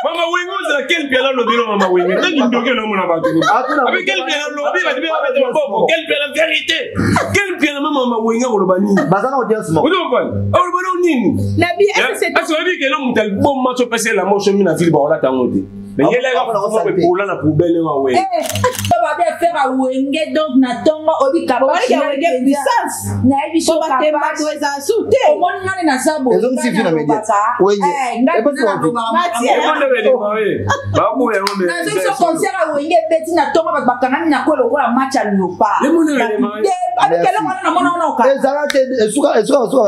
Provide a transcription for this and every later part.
Maman Wenge, c'est quel pied là le bilo Maman Wenge? Qu'est-ce qu'il doit faire mon abattu? Avec quel pied là le lobby va dire avec bon, quel pied la vérité? Quel pied là Maman Wenge au bani? Bazana audience mo. Vous comprenez? Au bani nini? Nabi, est-ce que c'est ça veut dire que l'homme tel bon match au passer la moche mina fil ba ola tangote. Mais il y a là pour la poubelle là ouais. On va faire à Wenge donc na tongo obi capable de puissance. Na biso capable de sauter. Au monde ngane na sabo. Les hommes suffisent na média. Wenge. Et pas toi. Ba mo ya on. Na zo concert à Wenge beti na tongo ba bakanga na ko lokola match à Leopard. Les mona les ma. Avec quel on na mona on ka. Ezalate esuka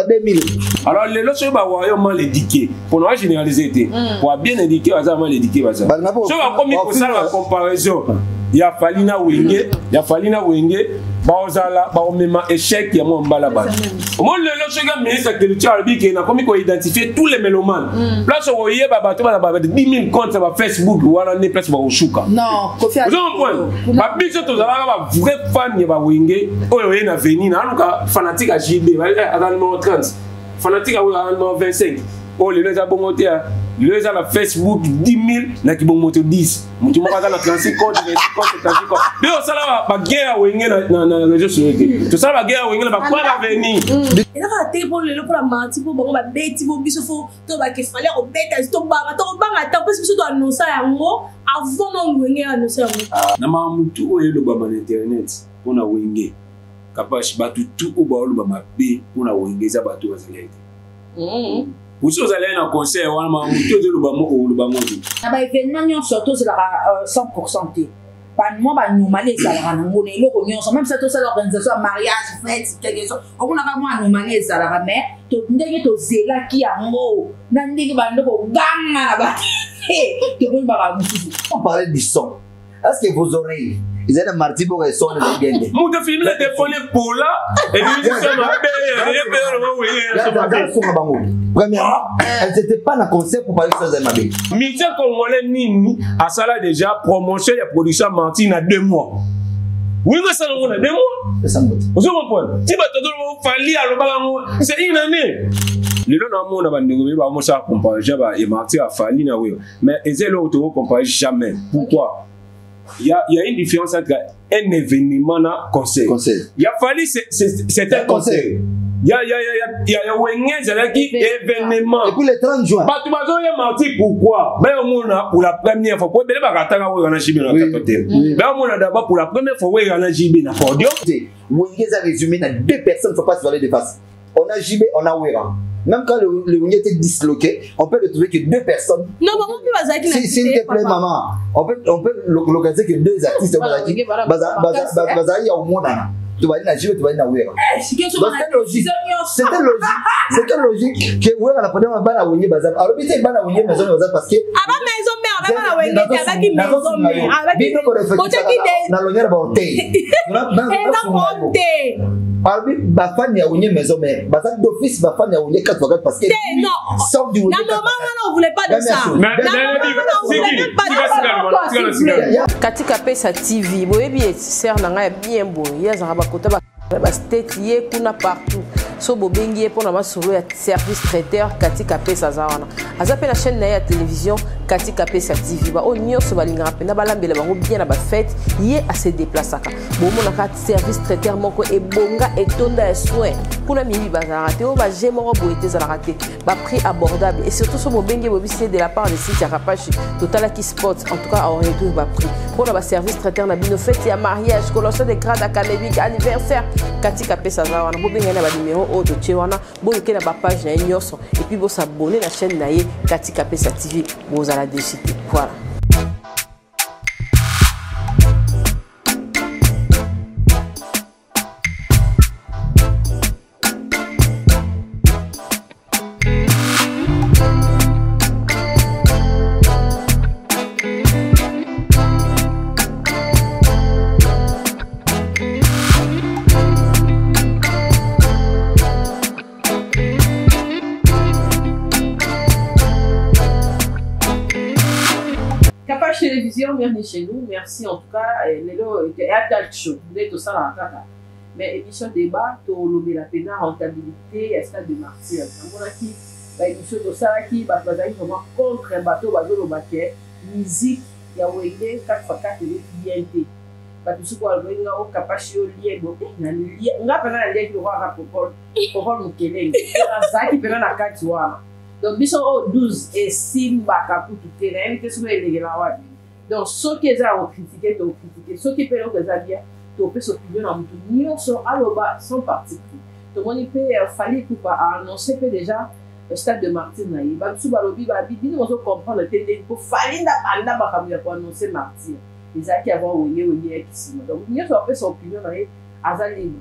2000. Alors les lots ba wa yo mal éduqué. Pour nous généraliser pour bien éduquer ça mal éduqué ça. So va comme il faut ça la comparaison. Il a fallu na Wenge, baozala baomema échec ya mo mbala ba. Moi le chega ministre de culture bi ke na comme ko identifier tous les mélomanes. Place où yé ba bato ba 10 000 comptes sur Facebook wala ne place ba oshuka. Non, kofi a. Vous comprenez? Ba biso to zala ba vrai fan ya ba Wenge, oyo yé na venir na aluka fanatique à JB, à dans le 30. Fanatique à 25. Oh les gens bon monter les gens la Facebook 10 000 na ki bon monter 10 mutu mo kaza na 35 compte 35 compte mais on sala ba guerre Wenge na réseaux sociaux tout ça ba guerre Wenge ba quoi va venir et là la télé pour le pour la mentir pour bon ba beti bo biso fo to ba ke fallait o beta to ba ta parce que biso to annoncer yango avant non Wenge annoncer yango na ma mutu o yelo ba na internet pona Wenge kapashi ba tout o ba lo ba mabe pona Wenge za ba to bazalete vous allez à un concert, on a tout de l'Obama ou l'Obama. Ah, événement, surtout, c'est 100%. Pas moi, nous malais, ça la ramène. Même ça, tout ça, l'organisation, mariage, fête, quelque chose. On a vraiment nous malais, ça la ramène. Tu n'es pas zéla qui a un mot. Nandi qui va nous gang là-bas. On parlait du son. Est-ce que vos oreilles, ils ont un marty pour les sons de la gueule? Mon de film, il téléphone pour là. Et puis, ça m'a payé. Premièrement, elles n'étaient pas dans le concept pour parler de choses de ma vie. Michel Congolais Nini a ça là déjà promotion et production Martine à 2 mois. Oui, mais ça on a 2 mois. Vous comprenez? Si vous fallait à c'est une année. Le nom on a bandé va moi ça comparer et Martine a fallu na oui. Mais et l'autre comparer jamais. Pourquoi? Il y a une différence entre un événement et un concert. Il a fallu c'est un concert. Il y a Wenge qui événement. Et puis le 30 juin. Tu m'as menti pourquoi? Ben pour la première fois. Ben on a JB dans le côté. Ben on a d'abord pour la première fois on a JB dans le podium. Wenge a résumé dans 2 personnes, il ne faut pas se voler de face. On a JB, on a Wera. Même quand le Wenge était disloqué, on peut retrouver que 2 personnes. Non, maman, tu vas dire s'il te plaît, maman, on peut localiser que 2 artistes. Bazaï, au monde. Tu vas dire na JB, tu vas dire na Wera. C'était logique que Wera n'a pas de mal à Wenge Bazar. Alors, il y a une maison Bazar parce que. Ah, maison mère, avec la Wenge, avec une maison mère. Avec parmi bafani ya Wenge maison mère, Bazar d'office bafani ya Wenge 4x4 parce que. Non, sauf du Wenge. on voulait pas de ça. Katika Pesa TV, boyebi sert na nga bien bon. Yaza ba kota ba state ye kuna partout. So bobengi pour na solo ya service traiteur Katika Pesa zawana. Azape na chaîne na ya télévision Katika Pesa TV ba onyo so balinga pena balambela bango bien na ba fête ye a se déplaçaka. Bo mona ka service traiteur moko e bonga et tonda soin. Kuna mibi bazara te o ba jemo boete za raté. Ba prix abordable et surtout so bobengi bobisi de la part de site Rapachi Total qui spot en tout cas en retour ba prix. Pour na ba service traiteur na bino fête ya mariage, collation de grade académique, anniversaire Katika Pesa zawana. Bobenga na ba numéro de Tchewana, bon na ba page na nyoso et puis vous s'abonner la chaîne na ye Katika Pesa TV, vous allez décider. Voilà. Télévision, bienvenue chez nous. Merci en tout cas. Lelo était à talk show. Vous êtes au salon à Kaka. Mais émission débat, tu as la peine rentabilité, est-ce que de martyr. On a qui baémission tosalaki bato bazalaki vraiment contre bato bazoloba ke musique ya Wenge 4x4 eleki bien te bato mosusu balobaki nga okapashi yo lie bote nga mpenza naliaki lokwaka popol mokelenge azalaki mpenza na kati wana donc biso oyo 12 esimbaka kutu te nayebi te soki elekela wapi donc soki eza ya kokritike tokritike soki mpe eloko eza bien topesa opinion na motu nyonso aloba sans parti pris tomoni mpe fali kupa aannonce mpe déjà stade de martyr na ye bamosusu balobi babibini ozokomprendre te ndenge mpo fali nda banda makambo ya koannonce martyr ezalaki avant Wenge yaki nsima donc nyonso bapesa opinion na ye aza libre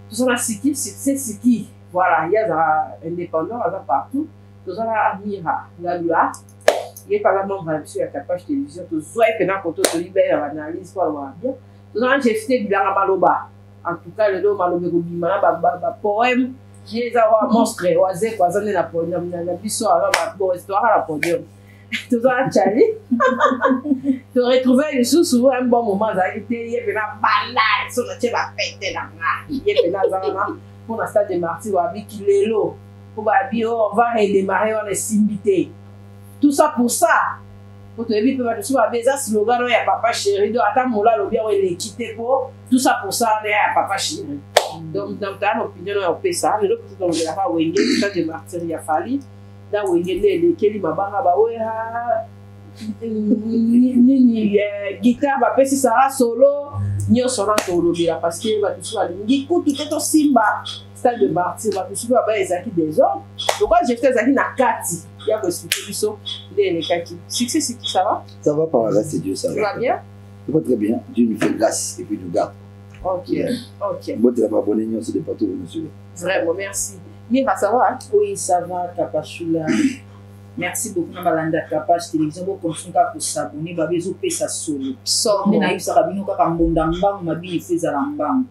tozala siki succès siki voilà ye azala indépendant aza partout tozala amira ngalula ye mpaka membre na biso ya capage télévision tozwa ye mpena koto toyibe ya banalyse po alobaka bien tozala jefte bilanga maloba en tout cas lelo maloba ekobima na bapoème ye eza wa monstre wazeko aza nde na podium na biso aza histoire na podium tozala chali toretrouve lisusu un bon moment azalaki te ye mpena banda so na tie bapete na nga ye mpena aza wana mpona stade de martyr wabiki lelo po babi o on va redémarrer wana esimbi te tout ça pour ça po toyebi mpe bato so babi eza slogan oyo ya papa chéri donc ata mola alobi yango eleki te po tout ça pour ça wana ya papa chéri donc toya na opinion oyo opesa lelo peut tolobelaka Wenge stade de martyr ya fali na Wenge nde elekeli mabanga baoya nini guitare bapesi sara solo nyonso na tolobela parce que bato so balingi kutu te tosimba stade de martyr bato mosusu baba ezalaki désordre lokwa jefte ezalaki na kati ya koexplike biso nde elekaki succès siki ça va par là c'est Dieu ça va bien ça va très bien Dieu nous fait grâce et puis nous garde ok bon tu vas abonner nyonso de partout où nous suivez vraiment merci Mira ça va oui ça va Kapashula merci beaucoup na balanda Capage télévision bo continuer ko s'abonner ba bezo pesa solo on na yisa kabino kaka mbonda mbangu mabini feza la mbangu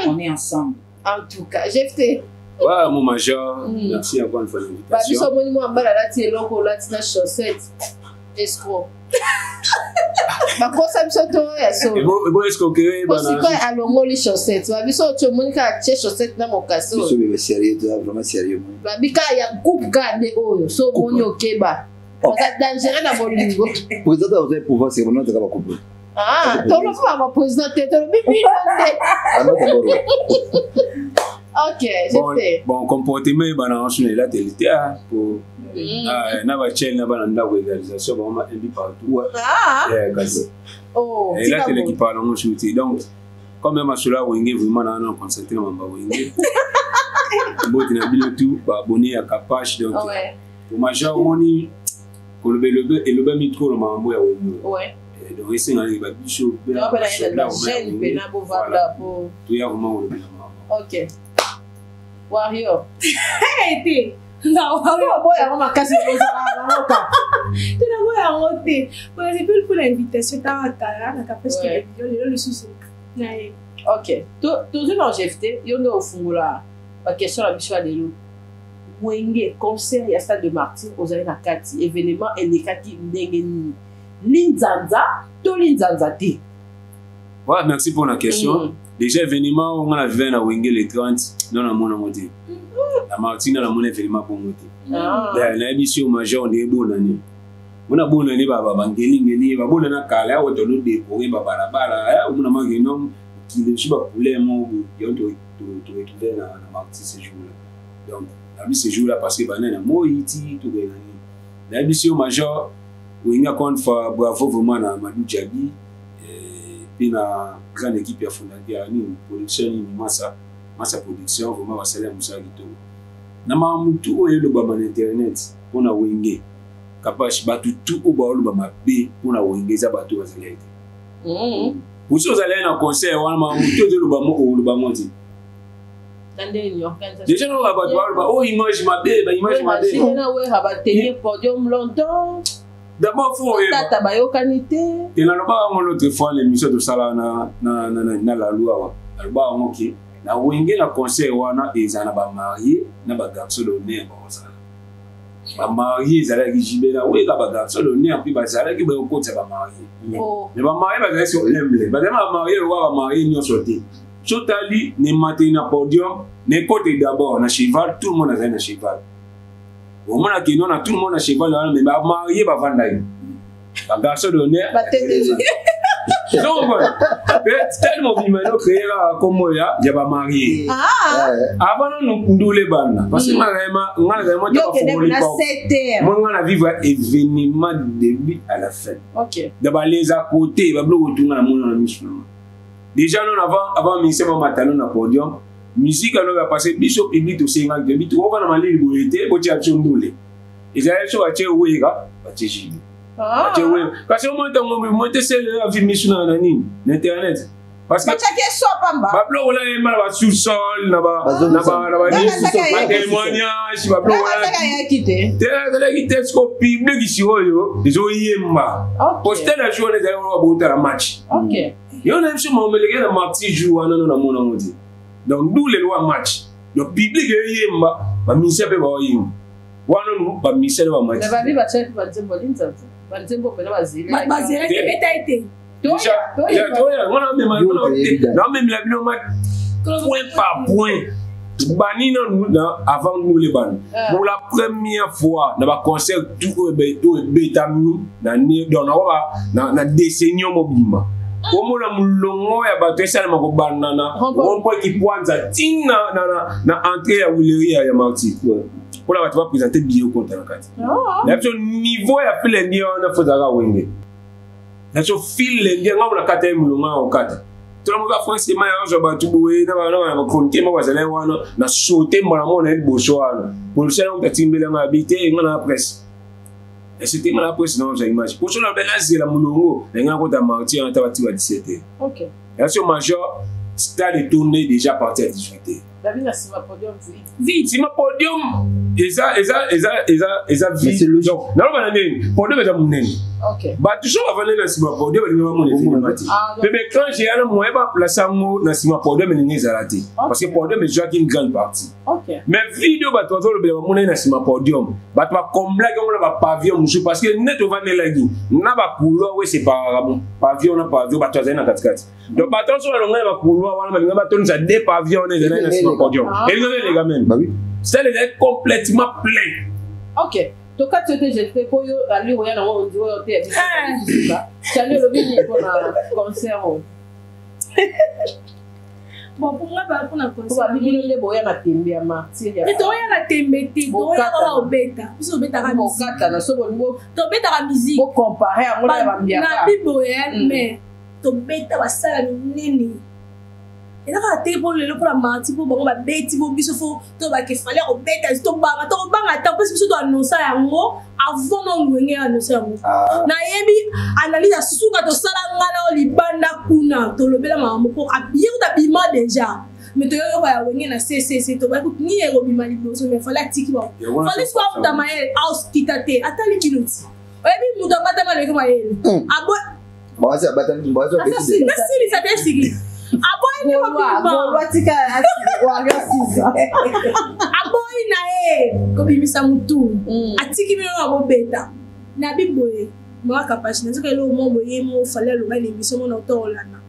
on est ensemble en tout cas jefte ouais mon major merci encore une fois l'invitation ba biso moni mo ambala lati eloko lati na chaussette escroc bakosa biso to ya solo ebo escroquerie bana parce que alongoli chaussette ba biso to moni ka che chaussette na mokaso biso bebe sérieux vraiment sérieux ba bika ya coupe garde oyo so moni okeba ça dangereux na bolingo président vous avez pouvoir c'est vraiment de coupe ah tolo fa président tolo bibi ok j'étais bon comportement bana enchaîner la télé pour na ba chaîne na bana ndako réalisation vraiment imbi partout kasi oh et la télé qui parle en shooting donc quand même cela Wenge vraiment na concentré na mamba Wenge boti na bilo tout ba abonné à Capage donc pour major moni ko le be micro le mambo ya Wenge ouais donc ici on a ba bicho là la chaîne pena bo vanda pour tout ya vraiment ok Warrior Hey, non, boya mama kasi bozala noka. Tena boya ngote. Boya c'est plus pour l'invitation ta na Capage télévision le sous. Nae. OK. Toujours dans GFT, yondo ofungula. Ba question la biso lelo. Wenge concert ya stade de martyr ozali na kati événement elekaki ndenge ni. Linzanza to linzanza te. Ouais, merci pour la question. Déjà événement on a vu na Wenge le 30 non na mona moti. La Martine na mona événement pour moti. La émission major ne bonani. Mona bonani baba bangeli ba bonana kala ya woto no décorer ba barabara mona mangeno qui le chiba poulet mo yo to retrouver na Martine ce jour-là. Donc la ce jour-là parce que banana mo iti to gagner. La émission major Wenge compte fa bravo vraiment na Madou Djabi et na grande équipe ya fondation ni production ni massa production vraiment basala musala kitoko na mamutu oyo lo ba man internet pona Wenge Capage batu tout o ba lo ba mabe pona Wenge za batu bazala ite uso zala na concert wana mamutu oyo lo ba mo o lo ba moti tande ni organisation déjà no ba batu ba o image mabe na we ha ba tenir podium longtemps. D'abord faut tata bayokanité et na loba ngo l'autre fois l'émission de sala na la loi wa loba ngo ki na Wenge na concert wana ezana ba marié na ba garçon d'honneur ba osala ba marié ezala ki jibela we ka ba garçon d'honneur puis ba zala ki ba ko tsa ba marié mais ba marié ba zala sur lemble ba dema marié wa ba marié nyo sauté totali ne matin na podium ne côté d'abord na cheval tout le monde a na cheval Au moins, tout le monde a cheval, mais marié, va vendre. Un garçon de honneur. Donc, tellement vivement créé comme moi, il y a pas marié. Avant nous les bandes, parce que moi on a vivre événement du début à la fin. Ok. D'abord les à côté, va bloquer tout dans mon mission. Déjà non avant ministère matin on a podium, musique on a passé biso public au 50 début, on va dans la liberté, on tient à chondouler. Et ça est sur à tirer oui gars, à tirer. Parce que moi, je suis là, je suis là, Internet. Parce que. Bantembo pela bazile. Bazile que betaite. Toya, non même la bilan point par point. Banina avant nous les ban. Pour la première fois dans le concert tout betami na décennie mobima. Como na mulongo ya bato esala makobanana. On peut qui pointa tina na entrée ya wileria ya Marti. Pour la va présenter bio contre la carte. La niveau ya file ndio na fozaka Wenge. La so file ndio ngam na kata mulonga o kata. Tout le monde a français ma ya ba tubuwe na konte ma bazala wana na sauter mala mona boso wana. Pour le salon ka timbela ma habité ngana presse. Et c'était ma presse non j'ai image. Pour cela bela zela mulongo ngana ko ta Marti en tabati wa 17h. OK. La so major stade est tourné déjà parti à 18h. David a si ma podium vite. Si ma podium eza vite. Donc na ba nani podium eza munene. OK. Ba toujours avant na si ma podium ni ma monene cinématique. Mais quand j'ai un moyen ba placer mo na si ma podium ni ngezalati. Parce que podium est joué une grande partie. OK. Mais vidéo ba to le ba monene na si ma podium. Ba to combler comme ba pavillon musu parce que net va ne la gi. Na ba couloir ouais c'est pas pavillon na pavillon ba to za na katikati. Donc ba to so la longa ba couloir wana ba to za deux pavillons na si ma podium. Et les gars même. Bah oui. C'est complètement plein. OK. Donc quand tu étais jeté pour aller au yana on dit on t'es ça le lobby pour un concert. Bon pour moi pas pour un concert. Pour bibi le boya na tembe ya Marti ya. Et toi na tembe ti boya ba obeta. Biso beta ka musique. Bokata na so bongo. To beta ka musique. Pour comparer à moi ba mbia. Na biboya mais to beta ba sala nini. Et là, quand tu es pour la Marti, pour la bête, pour biso fo, to ba ke fallait au bête, to ba attends parce que biso doit annoncer yango avant non Wenge annoncer yango. Na yebi analyse à suka to sala ngana o libanda kuna to lobela mama pour habiller ta bima déjà. Mais to yo ba Wenge na CCC to ba ku ni ero bima liboso mais fallait tiki ba. Fallait soit ta mael house kitate atali pilote. Oyebi muda bata ma le ko mael. Abo bon ça bata bon ça merci ça t'est signé. Aboy ni watika wagasiza aboy na ko bimisa mutu atiki mi no abobeta na biboye mo kapasi na soke lo mo boye mo fale lo ba ni biso mo na tolana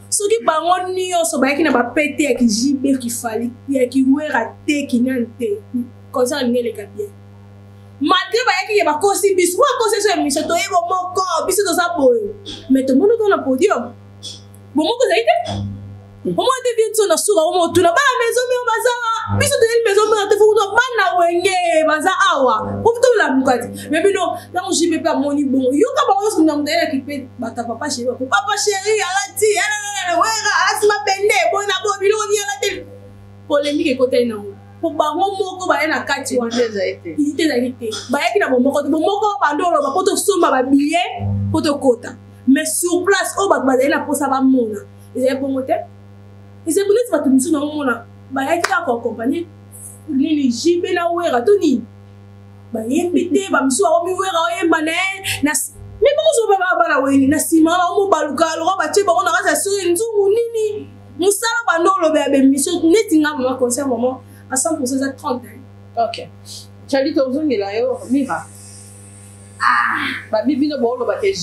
soki bango ni yo so ba ki na ba pete ki jibe ki fali ki wera te ki nante comme ça ngele ka bien malgré ba ki ba kosi biso wa kosi so mi so to yebo moko biso to sa boye mais to mono to na podium bon moko zaite au moins des vieux na sura au moins tout na ba maison mais baza biso de maison mais te fuko bana Wenge baza awa pour tout la mukati mais bino là on jibe pas moni bon yo ka ba osu na mdela ki pe bata papa chéri alati wera alati ma bende bona bo bilo ni alati polémique côté na pour ba moko ba na kati wana zaite ite zaite ba yaki na bomoko ba ndolo ba poto soma ba billet poto kota mais sur place o ba na posa ba mona ils bon moté ils ont voulu se battre sur nous là bah il y a encore compagnie ni jibe na wera toni bah yembite ba miso wa mi wera yemba na mais bon so ba la weni na sima ba mo baluka lo ba che ba ona ka sa nzungu nini musala ba ndolo be miso neti nga ma concert moment à 100% à 30 OK Charlie tozongi la yo mira babi bino bolo ba ke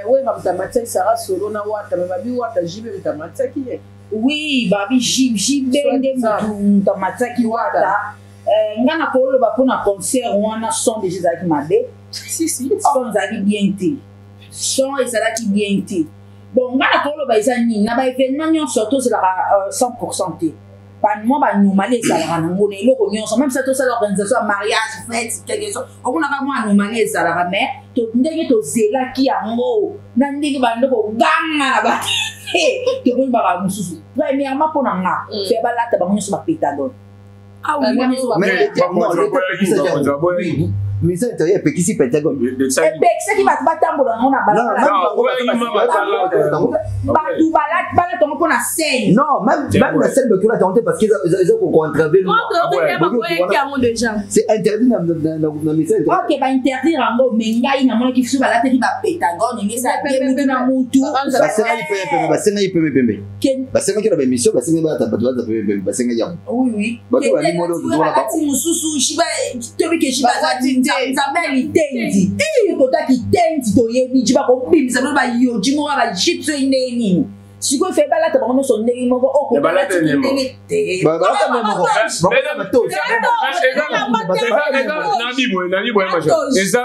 wera mtamata sara solo na wata babi wata jibe mtamata ki oui babi jibe ndenge mtamata ki wata ngana kolo ba pona concert wana son de Jésus qui m'a Si. son zaki bien té son ezala qui bien té bon ngana kolo ba ezani na ba événement nyonso to c'est la 100% té pas moi ba nyumale ezala na ngone eloko nyonso même ça to ça l'organisation mariage fête quelque chose okuna ka moi nyumale ezala mais to ndenge to zela ki yango na ndenge ba ndoko ganga na ba te bon ba mususu premièrement pona nga fait ba lata ba nyonso ba pétadon. Ah oui, mais ça est petit si Pentagone. Et c'est qui va te battre on a balade on a scène. Non, même la scène de tout la tenter parce qu'ils ont contravé. C'est interdit dans le message. OK, va interdire en gros mais ngai na mona ki fisu balade ki ba Pentagone mais ça bien na mutu. Basenga il peut me pembe. Basenga ki la émission basenga ba ta batwa pembe basenga ya. Oui. Bato ba ni modo do la ba. Mususu shiba tobi ke shiba Isabelle tendi kota kitendi toyebi jiba ko bimisa no ba yo jimo ba jitso ineni siko fe bala ta bango so ndenge moko o ko bala ta ndenge te ba ta memo na bibo macho eza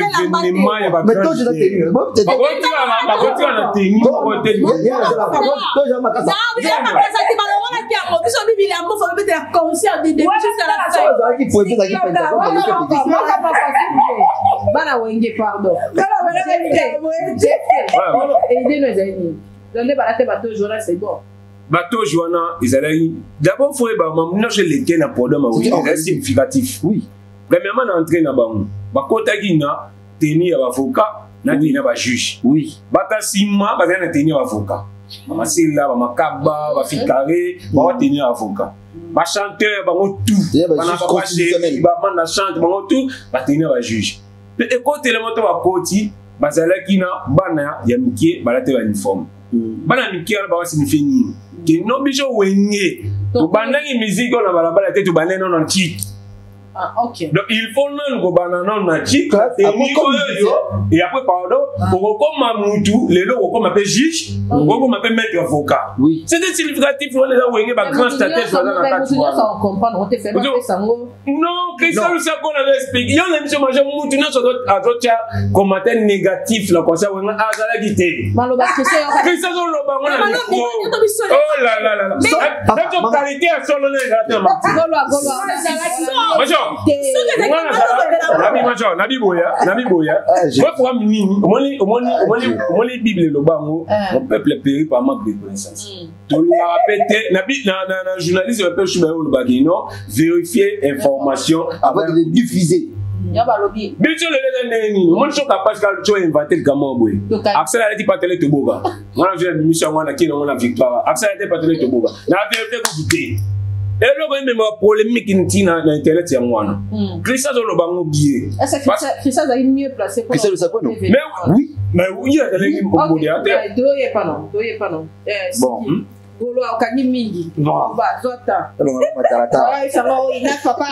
événement ya ba mais to je tenu ba ko na tenu ko tenu to je makasa Bana Wenge, pardon. C'est bon. Bateau Joana, ils allaient. D'abord, il faut que les tiens à problème. C'est significatif. Oui. Premièrement, entrer dans le banc. Bakotagina, tenir avocat, n'a pas juge. Oui. Batasima, n'a tenir avocat. Mama Silla, Mama Kaba, va Ficaré, va tenir avocat. Va chanteur, va tout. Va chanter, va tout, va tenir un juge. Et quand tu es le côté, Bazalakina, Bana, Yamiki, Balate uniforme. Bana Miki, va signifier ni. Qui n'ont pas Wenge. Tu bandes une musique, on a la tête, tu bandes non en chic. Ah, ok. Donc il faut non go banana na chic et après pardon pour comme Mamoutou les lots comme appelle juge comme appelle maître avocat. Oui. C'est significatif on les a wengé ba grand statut dans la carte. Ça on comprend on te fait pas ça ngo. Non, que ça ça qu'on a expliqué. On aime manger Mamoutou na sur à d'autres commentaires négatifs là comme ça on a azala gité. Maloba que ça on loba on a. Oh là là là. Notre qualité à solo là là. Nabi boya. Omoni Bible le bango. Mon peuple périt par manque de connaissance. Tout le répété. Nabi na journaliste le peuple chuba le bagino vérifier information avant de diffuser. Yaba lobby. Bicho le neni. Mon choc capable quand tu inventé le gamin boy. Axel a dit pas télé te boga. On a vu l'émission on a qui on a victoire. Axel a dit pas télé te boga. Na vérité que vous dites. Et là, il y a une polémique qui est dans Internet. Christa le bango biais. Est-ce que Christa a mieux placé pour Christa le sapon? Mais oui. Mais oui, il y a des modérateurs. Doye pas non. Bon. Golo akani mingi. Non. Ba zota. Alors matarata. Ouais, ça va ina papa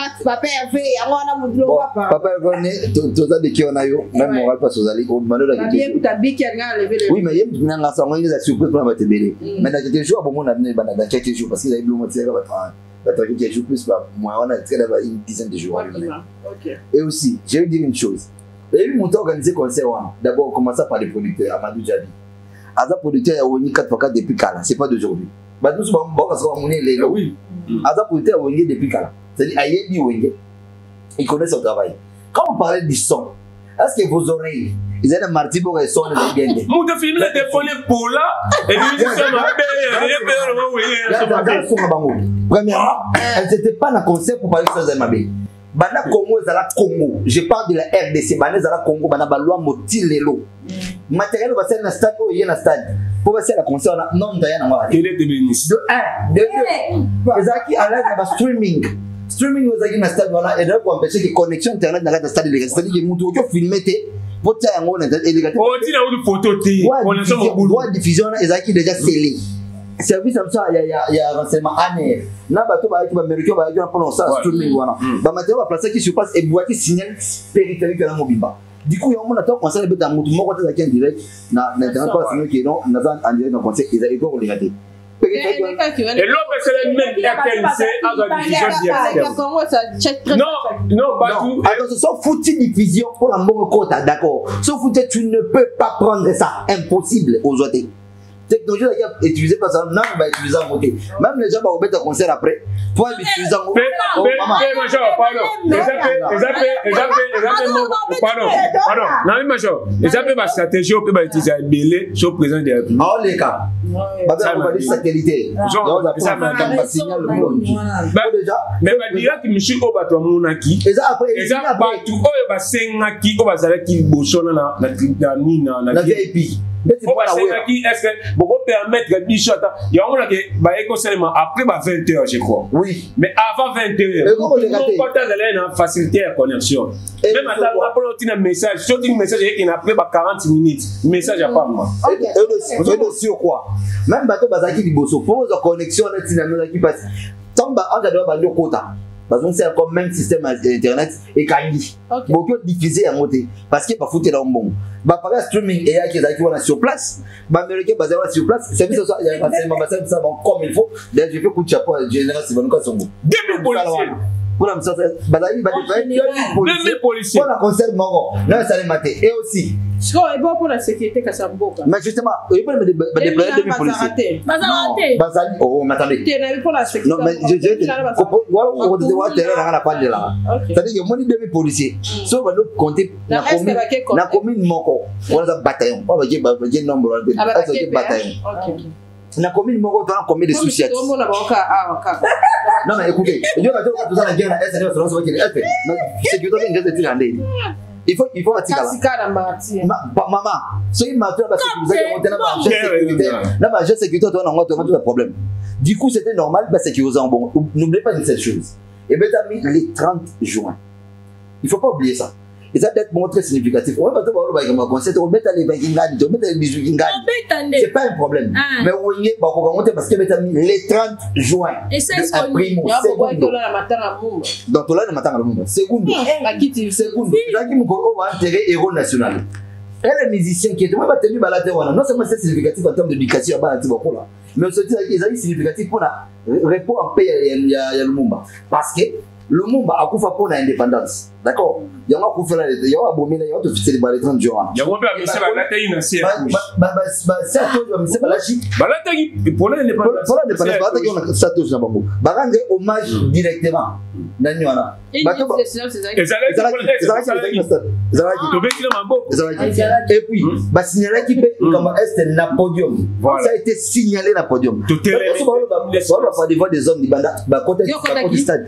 fait ngona mudlo papa. Papa venait toza de qui on a eu même moral pas sozali au demande la question. Bien ta biki nga lever le. Oui, mais yem na ça on les a surpris pour la télé. Mais dans quelques jours bon on a venu dans quelques jours parce qu'il a eu le moitié va quelques jours plus pas moi on a une dizaine de jours. OK. Et aussi, je vais dire une chose. Il y a eu mon organisé concert d'abord on commence par les producteurs Amadou Djabi. Aza producteur a Wenge 4x4 depuis Kala, c'est pas d'aujourd'hui. Bah nous sommes bon parce qu'on est les oui. Aza producteur a Wenge depuis Kala. C'est-à-dire Ayebi Wenge. Il connaît son travail. Quand on parlait du son, est-ce que vos oreilles, ils avaient un marty pour les sons de bien. Mon de film le téléphone pour là et lui ça m'a premièrement, elles n'étaient pas dans le concert pour parler de choses Mabé. Bana Congo ezala Congo. Je parle de la RDC. Bana ezala Congo. Bana balwa motilelo. Matériel va ser na stade ou yé na stade. Pour passer la concert on non d'ailleurs na ngwa. Il était béni. De 1, de 2. Ezaki à l'aise na streaming. Streaming ezaki na stade wana et donc empêcher que connexion internet na stade les c'est-à-dire que mutu ko filmer te pour ta yango na élégateur. Oh ti na une photo te. Connexion mo droit diffusion ezaki déjà scellé. Service comme ça il y a renseignement année na bato ba ki ba américain ba ya pour ça streaming wana ba matériel ba placer qui se passe et boîte signal périphérique na mobimba du coup on a tant conseil beta mutu moko ta en direct na internet pas sinon qui non na en direct dans conseil ils ont regarder Et l'autre, c'est le même RTNC à la division directeur. Non, Batou. Attention, sauf foutu division pour la bonne côte, d'accord. Sauf foutu, tu ne peux pas prendre ça. Impossible aujourd'hui. Technologie est utilisée par ça, non, on va utiliser en côté. Même les gens vont mettre un concert après. Pour utiliser en côté. Pardon. Non, mais major. Les appels ma stratégie, on peut utiliser belé sur présent des Républiques. En les cas. On va dire satellité. Ça va pas signal le monde. Mais ma dire que monsieur Obato Monaki. Et ça après, et ça Batou Oba Sengaki Oba Zalaki Boshona na VIP. On va est-ce que vous permettre que Bichot, il y a un qui va seulement après 20h, je crois. Oui. Mais avant 20h, on peut aller dans faciliter la connexion. Même à la un message, surtout un message qui n'a après 40 minutes. Message à pas moi. Et sur quoi? Même bateau Bazaki Bosso pose la connexion à la qui passe. Tant on doit aller au quota. Parce que c'est comme même système internet et Kandi. Beaucoup diffusé à monter parce qu'il pas foutu dans le bon. Bah par streaming et qui est sur place. Bah américain basé sur place. C'est ça il y a passé ma base ça comme il faut. D'ailleurs je fais coup de chapeau général c'est bon quoi son bon. 2000 policiers. Pour la mission Bazali va défendre 2000 policiers. Pour la concert Moro. Là ça les mater et aussi c'est bon pour la sécurité Kassamboka. Mais justement, il peut me déployer 2000 policiers. Bazali oh m'attendez. Tu n'avais pas la sécurité. Non mais je on doit terrain la part de là. C'est-à-dire que 2000 policiers. Sauf que nous compter la commune Moko. On a un bataillon. On va dire nombre de bataillons. La commune Moko doit combien de soucis. Non mais écoutez, il y a tout ça la guerre est c'est France qui est fait. C'est que toi tu es en il faut attirer maman ce qui m'a fait parce que vous avez monté la sécurité toi on a tout problème du coup c'était normal parce que vous en bon n'oubliez pas une seule chose et bien t'as mis les 30 juin il faut pas oublier ça et ça peut être bon très significatif on va pas voir le concert on met les Vikingani on met les bisous c'est pas un problème mais Wenge va monter parce que t'as mis les 30 juin et c'est ce qu'on dit dans la matin à la monde seconde là qui me va enterrer héros national et les musiciens qui étaient pas tenus balade non seulement c'est significatif en termes d'éducation mais aussi c'est significatif pour la repos en paix il y a le Mumba parce que le Mumba a couvert pour l'indépendance. D'accord? Il y a un coup faire il y a un bon milieu de célébrer les 30 jours. Il y a un peu de c'est la taille une assiette. C'est à toi de c'est pas la chi. La taille pour l'indépendance. Pour l'indépendance, pas que on a ça tous na bango. Ba rendre hommage directement. Nani wana. Ba to et puis ba signaler qui peut comme est na podium. Ça a été signalé na podium. Tout est pas devant des hommes du banda ba côté stade.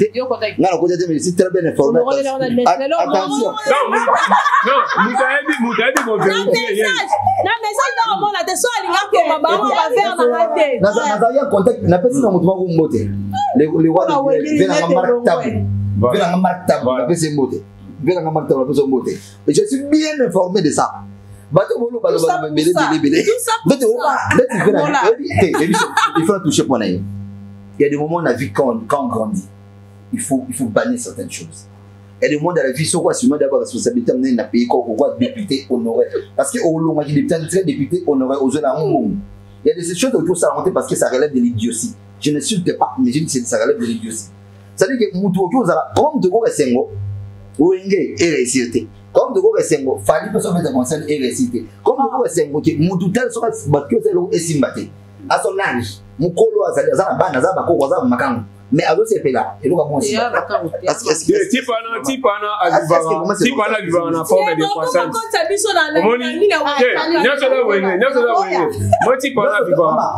Ngala côté mais c'est très bien informé. Attention. Non, Moutaïdi mon vérifier. Non, mais ça dans mon attention à l'ingé ma ba va faire na raté. Na ya contact na pesi na mutu wangu mbote. Les rois de la marque table. Na pesi mbote. Vena na marque table na pesi mbote. Et je suis bien informé de ça. Bato bolo balo balo belé. Il faut toucher pour naïe. Il y a des moments dans la vie quand on grandit. Il faut bannir certaines choses. Il y a des moments dans la vie, sur quoi c'est d'abord la responsabilité d'amener un pays comme on député honoré. Parce que au long, il est très député honoré aux autres. Il y a des choses autour de ça parce que ça relève de l'idiotie. Je ne n'insulte pas, mais je dis que ça relève de l'idiotie. C'est-à-dire que Moutou, comme de gros Sengo, Wenge est récité. Comme de gros Sengo, Fali peut se mettre en scène et récité. Comme de gros Sengo, Moutou tel sera battu, c'est l'eau et simbaté. À son âge, Moukolo a sa bande, a sa bako, a sa macan. Mais à l'autre, c'est là. Et nous avons aussi. Type en forme de croissance.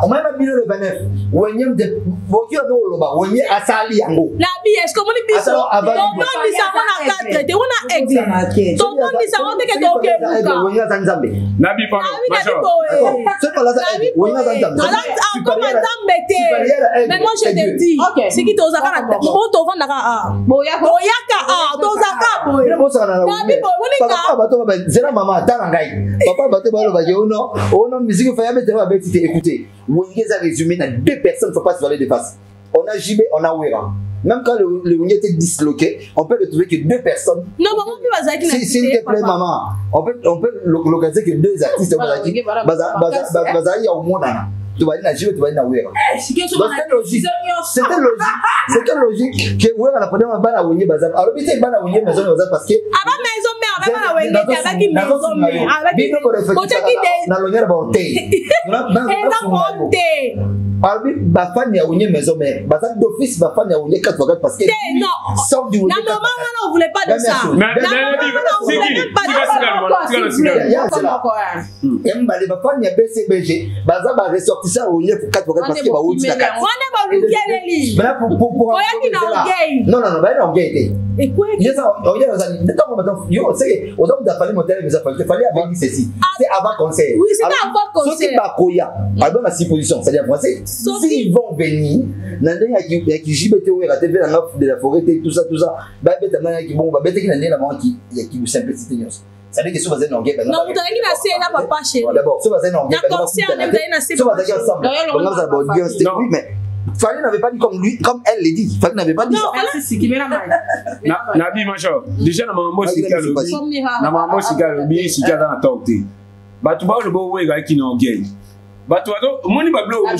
On m'a mis le 29. Wenge de Bokio Loba, Wenge Asali Yango. La BS, comment il dit ça? Ton nom dit ça, on a 4 traités, on a exilé. Ton nom dit ça, on a que donc. Wenge Zanzambe. Nabi pardon. C'est pas là ça. Wenge Zanzambe. Mais moi je te dis. C'est qui t'ose à la tête. On t'en vend à Boyaka, Tozaka, Boy. Zera maman, Tarangai. Papa Bato Balo Bayono, on musique fait écouter. Wenge a résumé dans 2 personnes, il ne faut pas se voler de face. On a JB, on a Wera. Même quand le Wenge était disloqué, on peut le trouver que 2 personnes. Non, mais on peut pas s'il te plaît, maman, on peut localiser que 2 artistes. Bazali au monde. tu vas na jibe tu vas na wera c'était logique c'était logique que wera la pendant bana wonye bazap alors bité bana wonye maison bazap parce que aba maison mère aba bana wonye tabaki maison mère abaki kotaki na lonyera ba hotel alors bafani ya wonye maison mère bazap d'office bafani ya wonye 4x4 parce que non sort du non on voulait pas de ça Mbale bafani ya BCBG baza ba ressortissant au lieu 4x4 parce que ba wuti na kati. On est pas weekend Bana pour non ba na gay. Et quoi? Yes, on y a maintenant yo c'est on doit parler modèle mais ça fallait avoir dit ceci. C'est avant conseil. Oui, c'est avant conseil. Ce qui ba koya, ba ba si position, c'est-à-dire français. S'ils vont venir, nandé ya ki jibete ou raté vers la de la forêt tout ça ba beta na ki bon ba beta ki nandé la banque ya ki simplicité nyos. Ça veut dire que si vous êtes en guerre, non, vous avez dit la papa chérie. D'abord, si vous êtes en guerre, vous avez dit ensemble. Oui, mais Fali n'avait pas dit comme lui, comme elle l'a dit. Fali n'avait pas dit ça. Non, c'est ce qui met la main. Nabi Macho, déjà na maman Sika Lobi. Na maman Sika Lobi, Sika dans la torte. Ba tu ba le beau way ga ki na guerre. Bah toi moni ba blo voilà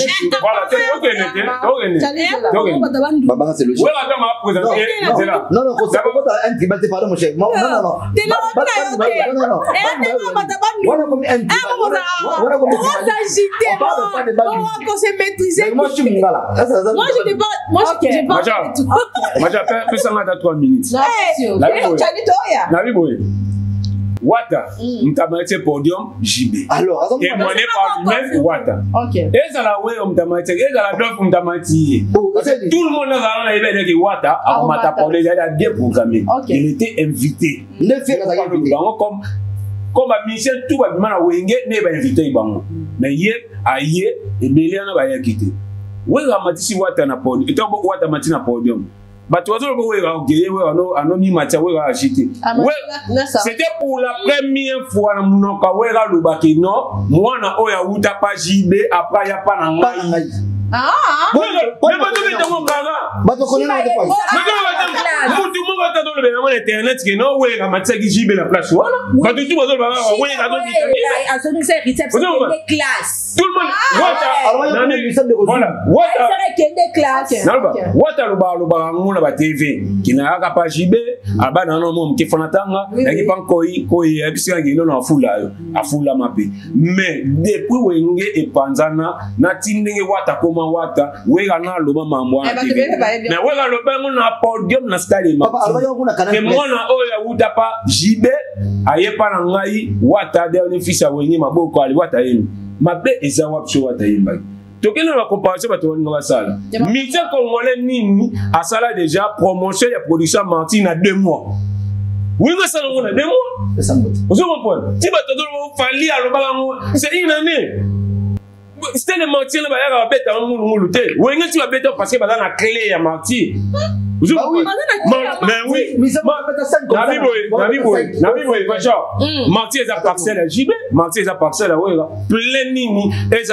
baba c'est logique voilà comment présenter non c'est pas un tribal c'est pas mon cher non Wata, mtamate podium JB. Alors, témoigné par lui-même Wata. OK. Et ça la ouais mtamate, et ça la dof mtamati. Tout le monde a la idée que Wata a mata pour les aider à bien programmer. Il était invité. Ne fait pas comme Michel tout va mal à Wenge ne va inviter bango. Mais hier aïe et Bélian va y quitter. Ouais ramati Wata na podium. Et toi Wata mati na podium. Bah tu vois c'était pour la première fois la TV qui n'a pas JB aba na no mom ki fonatanga ki pankoi koi ebisa ki no na fula mape mais depuis Wenge et Panzana na tindenge Wata koma Wata wega na loba mambo na mais wega loba na podium na stade ma ke mona oya wuta pa JB ayepa na ngai Wata de ne fisa Wenge maboko ali Wata yemi mabe eza wapso Wata yemba. Toquez la comparaison avec la salle. Métier congolais Nini a sala déjà promotion et production Martine à 2 mois. Oui, mais ça on a 2 mois. C'est ça. Vous comprenez? Si vous fallait à c'est une année. C'était le Martine là va bête à lutter. Oui, tu vas bête parce que la clé à Martine. Vous comprenez? Mais oui, Nabi boy, Martine est à parcelle à JB, Martine est à parcelle à Wega. Plein Nini, elles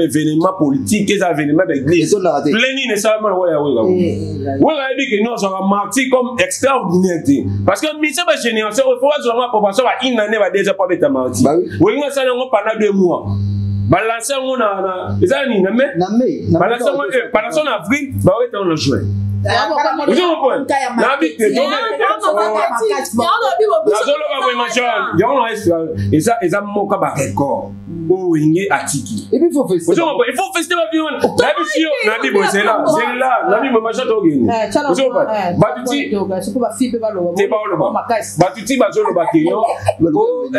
événement politique, elles événement d'église. Plein Nini, ça va Wega. Wega a dit que non, ça va Martine comme extraordinaire. Parce que Michel va génération, il faut voir la proportion à une année va déjà pas bête à Martine. Wega ça n'a pas pendant 2 mois. Balancer on a les années na mai balancer on avril ba ouais dans le juin. Vous comprenez? Nabi te et ça moka ba record. Oh Wenge atiki. Et puis il faut fester. Il faut fester ma vie. Nabi boy c'est là. Nabi mama chato gini. Vous comprenez? Batuti te ba lo ba. Batuti ba zo lo ba kinyo. Ko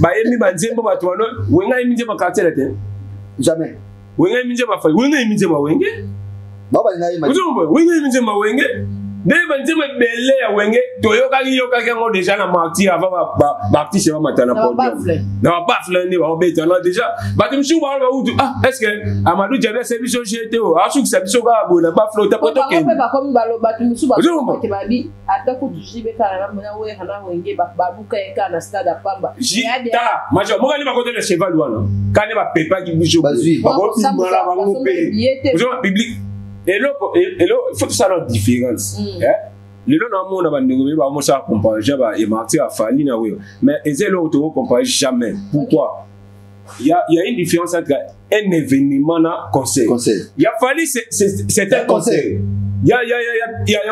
ba emi ba nzembo ba tuano. Wenga emi nzembo quartier là. Jamais. Wenga emi nzembo fa. Wenga emi nzembo Wenge. Baba ina ima. Wenge emi nzembo Wenge. Deba nzembo belé ya Wenge. Toyoka ngo déjà na martyr avant ba chez matana podium. Na ba bafle ni ba beta na déjà. Ba tu mshu ba ou est-ce que Amadou Diallo service société o asu que service ga bo na ba flota poto ke. Ba comme balo ba tu mshu ba ke ba bi atako tu jibe kala na we hana Wenge ba buka eka na stade apamba. Jita, majo mo ngani ba côté le cheval wana. Kane ba pepa ki bisho. Ba zui. Ba ko mala ba ngo pe. Bonjour public. Et là, il faut que ça ait une différence. Les gens n'ont pas de comparer, et Marty a fallu, mais ils n'ont pas comparer jamais. Pourquoi? Il y a une différence entre un événement na concert. Il a fallu c'est un concert. Il y a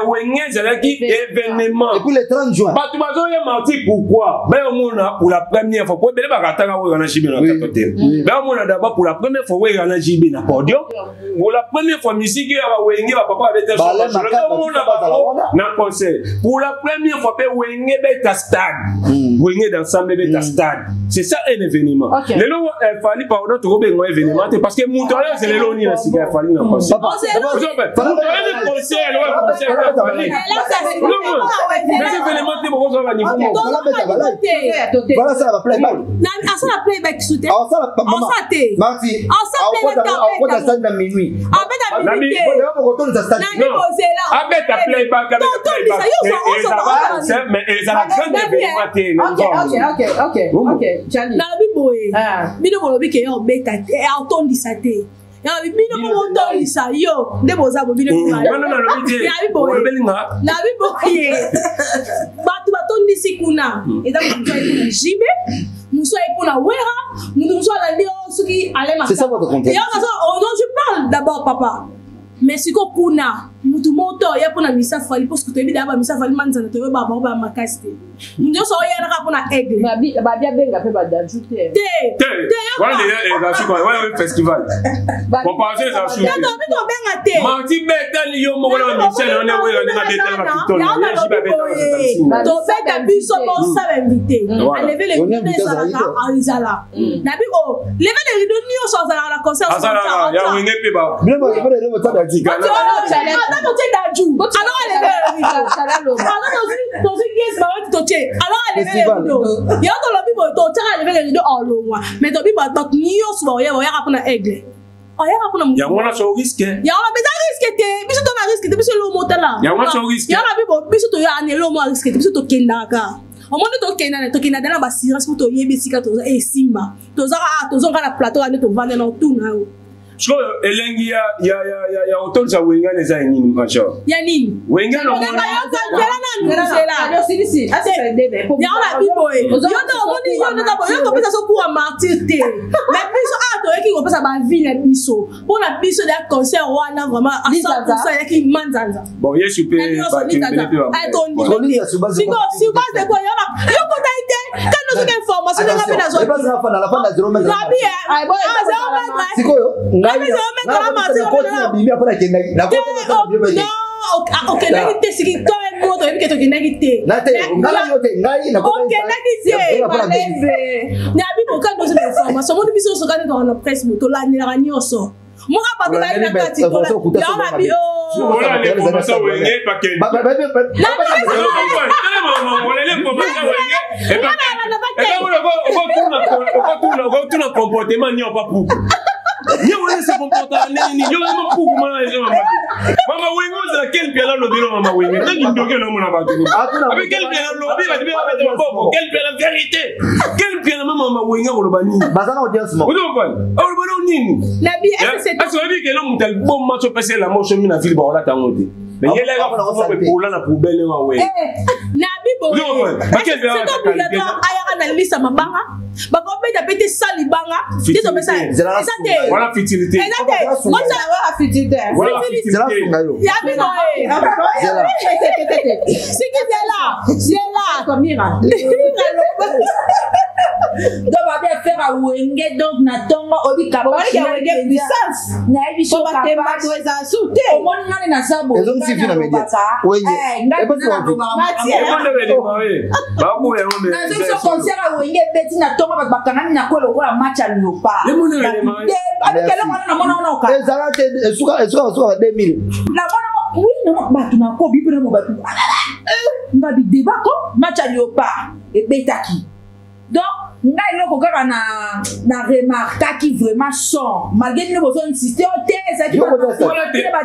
Wenge qui événement. Et puis le 30 juin. Bah tu m'as dit menti pourquoi? Ben pour la première fois pour ben bakatanga wo na jibe na katotel. Ben on a d'abord pour la première fois wo na jibe na podium. Pour la première fois musique ya Wenge ba papa avec na concert. Pour la première fois pe Wenge beta stade. Wenge d'ensemble beta stade. C'est ça un événement. Le lot fallait pardon to be un événement parce que Montréal c'est le lot ni la cigare fallait na concert. Voilà ça va playback. Ça la playback soute. Ah ça la maman. Marty. Ah ça playback à stade de minuit. Ah ben à minuit. On retourne à stade. Ah ben ta playback mais ça la grande événement. OK. Charlie. Na biboé. Bino bolobi ke yo beta e autondi sate. Ya bino mo autondi sa yo de boza bo bino ba. Non ya biboé. Na biboé. Batu batondi sikuna. Eza ko twa jibe. Muso epona wera, muso la dio suki alema. C'est ça votre contexte. Ya on je parle d'abord papa. Mais si ko kuna mutu moto ya pona misa fali parce que tu ebi d'abord misa fali manzana to ba ba makasti. Ndio so ya na pona aigle. Ba bia benga pe ba d'ajouter. Voilà les assuka, voilà le festival. Bon passer les assuka. Non benga te. Marti beta ni yo mo na Michel on est ouais na beta na kitolo. Je ba beta. To beta biso bon ça invité. Enlever les rideaux ça à Arizala. Na bi o, lever les rideaux ni o so ça la concert. Ah ya Wenge pe ba. Bien ba le ta da diga. Alors elle est alors elle est il y a dans le bible to tell elle est all loin mais to bible to ni yo so ya rapona aigle o ya rapona ya mona so risque ya on a risque te biso to na risque te biso lo motala ya mona so risque ya na bible biso to ya ne lo mo risque te biso to kendaka o monde to kenda na ba science pour to yebisika to e simba to za na plateau ane to vendre na tout na yo. So elengi ya auto za Wenge les a nini macho. Ya nini? Wenge no mona. Ya la biboy. Yo to moni yo na bo yo ko pesa so pour martyr te. Mais biso ato eki ko pesa ba vie na biso. Pour la biso de concert wana vraiment à 100% eki manzanza. Bon, yesu pe ba tu be. Si base de quoi yo ko taite. Quand nous avons information de la zone. Pas na fa na la fa na 0 mètre. Ay boy. Sikoyo. Non, ok, nagite siki to e moto e biketo nagite. Nate, ngai na ko. Ok, nagite. Na bi ko ka doze information. Mo biso so ka na presse moto la ni la nyoso. Mo ka ba ba ina kati to la. Ya ma bi o. Voilà les informations Wenge pa ken. Tout le comportement n'y a pas pour. Yo se comporta nini yo ma puku mana yo mama Wenge za quel piala lo dino mama Wenge ngi ndoke no mona ba tu avec quel piala lo bi ba bi ba ba bobo quel piala vérité quel piala mama Wenge ko lo ba nini bazana audience mo o do ko o lo ba no nini na bi c'est parce que bi ke no mutal bon match passer la motion mina ville ba ola tangote mais yele ga pour la poubelle wa we na bi bo c'est obligatoire aya na lisa mabanga ba ko beta pete sali banga diso mesa exacte voilà futilité exacte moi ça va futilité ya bi no c'est là comme mira donc va bien faire à Wenge donc na tongo obi kabo Wenge puissance na biso ba temba doza souté o moni ngani na sabo ezo msifi na media Wenge e pas ça ba mo ya on na zo concert à Wenge beti na tongo ba bakangani na kwelo kwa match à Leopard le moni le ma avec quel moment na mona onoka ezalate esuka 2000 na mona oui non ba tu na ko bibere mo ba tu mba bi débat ko match à Leopard et betaki donc ngai loko kaka na remarque qui vraiment son malgré nous besoin insister au télé ça qui ba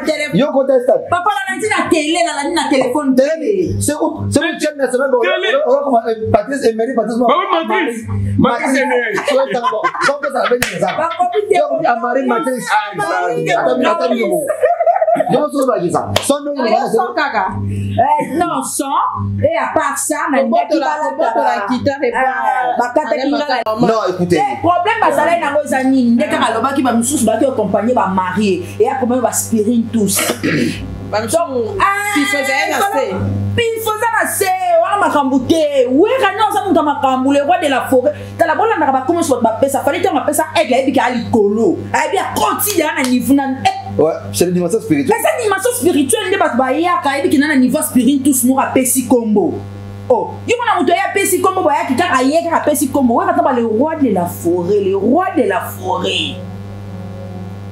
téléphone yo conteste papa la nanti na télé na téléphone télé c'est une chaîne nationale on va comment Patrice Emery Patrice Matrice Emery donc ça va venir ça ba copie Amari Matrice Non, son pas ça. Son nom Son kaka. Non, son. Et à part ça, la guitare et pas. Non, écoutez. Problème bazala na ngozani ndeka kaloba ki ba mususu ba ki accompagner ba marié et a comment ba spirin tous. Ba mususu si faisait assez. Il faisait assez. Wa makambuke. Oui, kana ça muta makambu le roi de la forêt. Tala bola na ba comment soit ba pesa. Fallait que ma pesa aigle et bi ali kolo. Ai bi continue na niveau na ouais, c'est la dimension spirituelle. Mais cette dimension spirituelle ne ba ba ya ka et bi na niveau spirin tous nous a pesi combo. Oh, il y a un petit combo, il y a un petit combo, le roi de la forêt, le roi de la forêt.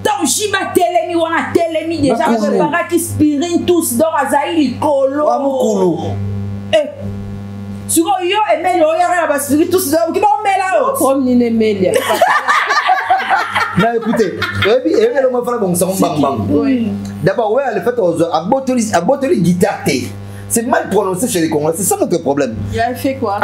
Donc, j'y vais télémi, on a télémi déjà, on a qui spirine tous dans Azaï, Colo. Eh, sur yo, et mais yo, il y a un spirit tous dans qui vont mettre là. Comme Nine Melia. Non, écoutez, d'abord, ouais, le fait à botter guitare. C'est mal prononcé chez les Congolais, c'est ça notre problème. Il a fait quoi?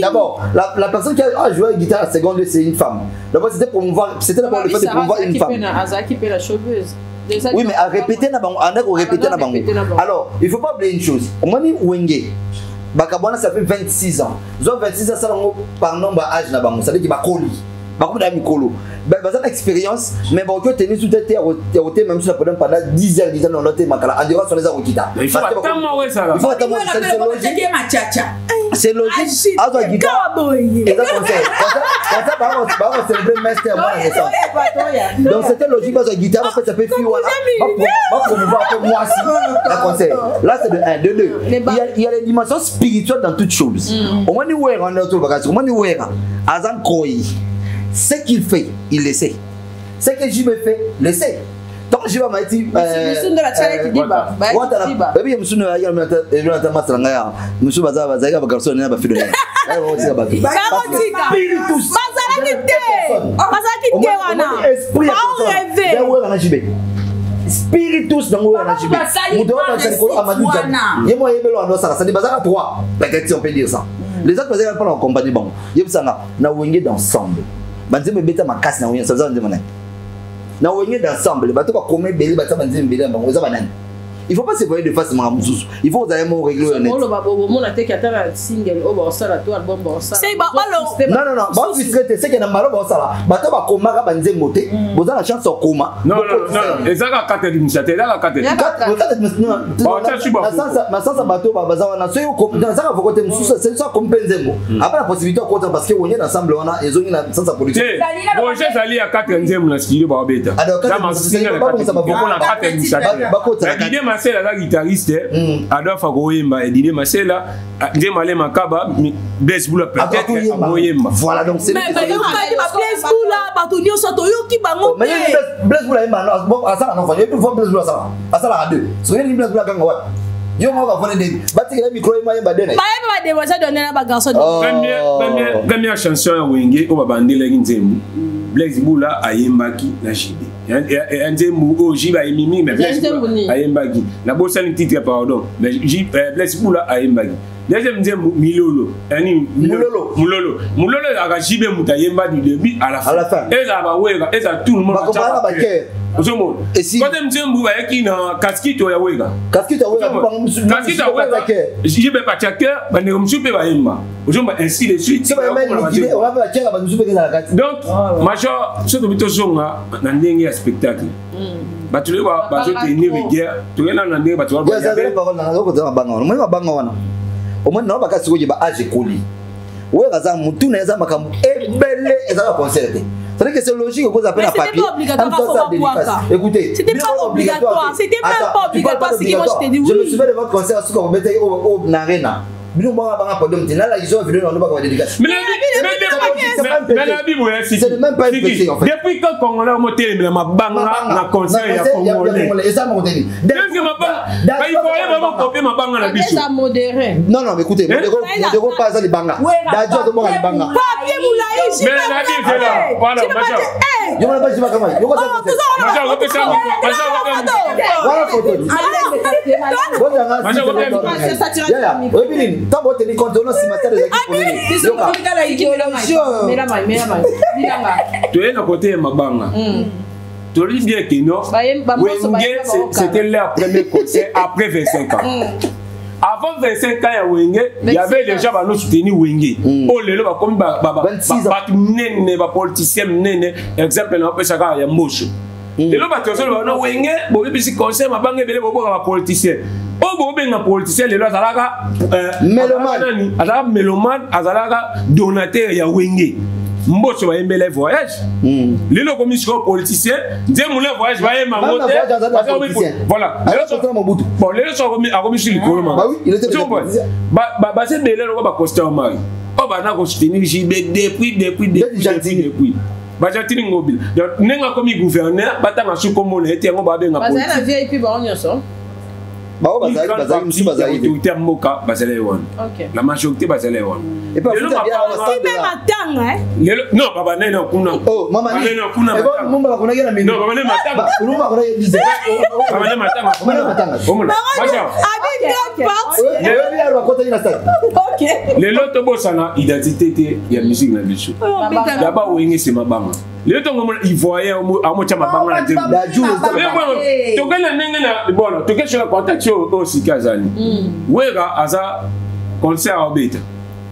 D'abord, la personne qui a joué à la guitare à seconde, c'est une femme. D'abord, c'était d'abord le fait de promouvoir une femme. La chauveuse. Oui, mais à répéter, alors, il ne faut pas oublier une chose. On m'a dit Wenge. Bakabwana, ça fait 26 ans. 26 ans, ça par nombre d'âge, ça veut dire qu'il beaucoup d'amicolo. Bazan expérience, mais bon, tu es tenu sous terre, même si la pendant 10 heures, 10 ans, on a été makala. En dehors, sur les Arokita. Il faut attendre, ouais, ça. Il faut attendre, c'est logique. Ah, toi, guitare. Et ça, donc, c'était logique, parce que guitare, après, ça peut fuir. Va promouvoir un peu moi aussi. Là, c'est de 1, de 2. Il y a les dimensions spirituelles dans toutes choses. Au moins, nous, on est autour de la au moins, nous, Azan Koi. Ce qu'il fait, il le sait. Ce que je me fais, le sait. Donc je vais m'aider. Monsieur de la télé qui dit bah. Baby, monsieur ne va pas me faire. Monsieur Baza Baza va garçon n'a pas fait de rien. Spiritus dans le Najibe. Nous devons faire Amadou Djani. Il y a moi ça. Ça dit Bazar 3. Peut-être si on peut dire ça. Les autres Bazar pas en compagnie bon. Il y a ça na Wenge d'ensemble. Banzeme beta makasi na Wenge ça ça ndemana. Na Wenge d'ensemble. Bato ba comer belé bata banzeme belé bango za banane. Il faut pas se voir de face Maramusu. Il faut d'ailleurs mon régler honnête. Mon attaque qui a un single au bord ça la toi album bord ça. C'est bah non. Bah tu sais c'est que na malo bord ça là. Bato ba koma ka banzeme moté. Boza la chance au coma. Non. Ezaka carte d'initiative là carte. Na sasa bato ba baza wana so yo dans ça faut côté mususu c'est ça comme penzembo. Après la possibilité ko parce que on est ensemble on a ezongi na sasa politique. Bon j'ai sali à 4e na studio ba beta. Dans ma single la carte d'initiative. C'est la guitariste, Adolphe Agoyemba et Didier Marcella, Ndemale Makaba, Blaise Boula peut-être Agoyemba. Voilà donc c'est. Mais Blaise Boula, Batonio Sotoyo qui bango. Mais Blaise Boula est maintenant. Bon, à ça on va. Il faut voir Blaise Boula ça. À ça la deux. Soyez Blaise Boula quand on va. Yo moi va faire des. Bati le micro et moi y badene. Ba des voisins donner la garçon. Première chanson à Wenge, on va bander les Nzemu. Blaise Boula ayembaki na Jibe. Et Nzemu o Jiba emimi mais Blaise Boula ayembaki. Na bossa le titre pardon. Mais Blaise Boula ayembaki. Deuxième Nzemu Milolo. Ani Mulolo aga Jibe mutayemba du début à la fin. Et ça va wega, et ça tout le monde va faire. Et si quand Nzemu va qui na casquette ya wega. Casquette ya wega Jibe pas tchaker, ba ne msupe ba yemba. Ojomba ainsi de suite. Donc major ce que bito zonga na ndenge ya spectacle. Batu le ba bazo tenir guerre, tu na ndenge batu ba. Ya ça parole na ko tanga banga. Moi ba banga wana. Au moins non ba kasi ko ba age koli. Ouais gaza mutu na za makambu ebele ezala concert. C'est que c'est logique que vous appelez à papier. Écoutez, c'était pas obligatoire. C'était même pas obligatoire ce que moi je t'ai dit. Je me souviens de votre concert ce que vous mettez au Narena. Mais nous on va pas là ils ont vidéo on pas dédicace. Mais la Bible c'est même pas une question en fait. Depuis quand Congolais ont monté ma banga na concert ya Congolais. Et ça mon déni. Donc ma banga, il faut vraiment copier ma banga na biso. Ça modéré. Non mais écoutez, modéro pas les banga. Dadjo de moi les banga. Papier moulaï. Mais la Bible c'est là. Voilà, machin. Yo me pas comment. Yo quoi ça? Macha ko pesa mo. Macha ko pesa. Voilà photo. Macha ko pesa. Ya. Oui Billy, tant bon tenir compte on si matin des équipes. Yo ka. Tu es à côté mabanga. Tu dis bien que non. Wenge c'était leur premier concert après 25 ans. Avant 25 ans à Wenge, il y avait déjà nous soutenir Wenge. Oh les là comme politicien exemple on peut chacun ya moche. Les là tu sais non Wenge bon puis concert mabanga belé bobo ka politicien. Oh bobo benga politicien les là azalaka mélomane. Azalaka mélomane, azalaka donateur ya Wenge. Mbocho va aimer les voyages. Les locaux politiciens, disent mon voyage va aimer ma montée. Voilà. Bon, les gens ont commis sur le colombo. Bah oui, il était bon. Bah c'est belé le va coster au mari. Oh bah n'a continué depuis. Bah j'ai tenu mobile. Donc n'enga commis gouverneur, bah t'as ma sous comme on était on va bien la politique. Bah c'est la VIP bah on y sont. Bah on va tout moka bah c'est les one. La majorité bah c'est les one. Et pas non baba nena kuna oh mama nena kuna mama kuna gena mimi no baba nena matanga kuna kuna dize baba nena matanga kuna matanga macha avec grande partie le bien wa kota ina stade OK les loto bosana identité ya musique na biso d'aba Wenge c'est mabanga les to ngomo ivoyen amo cha mabanga na da jour to kana nenge na bona to kesho contact au sikazani wera aza concert obeta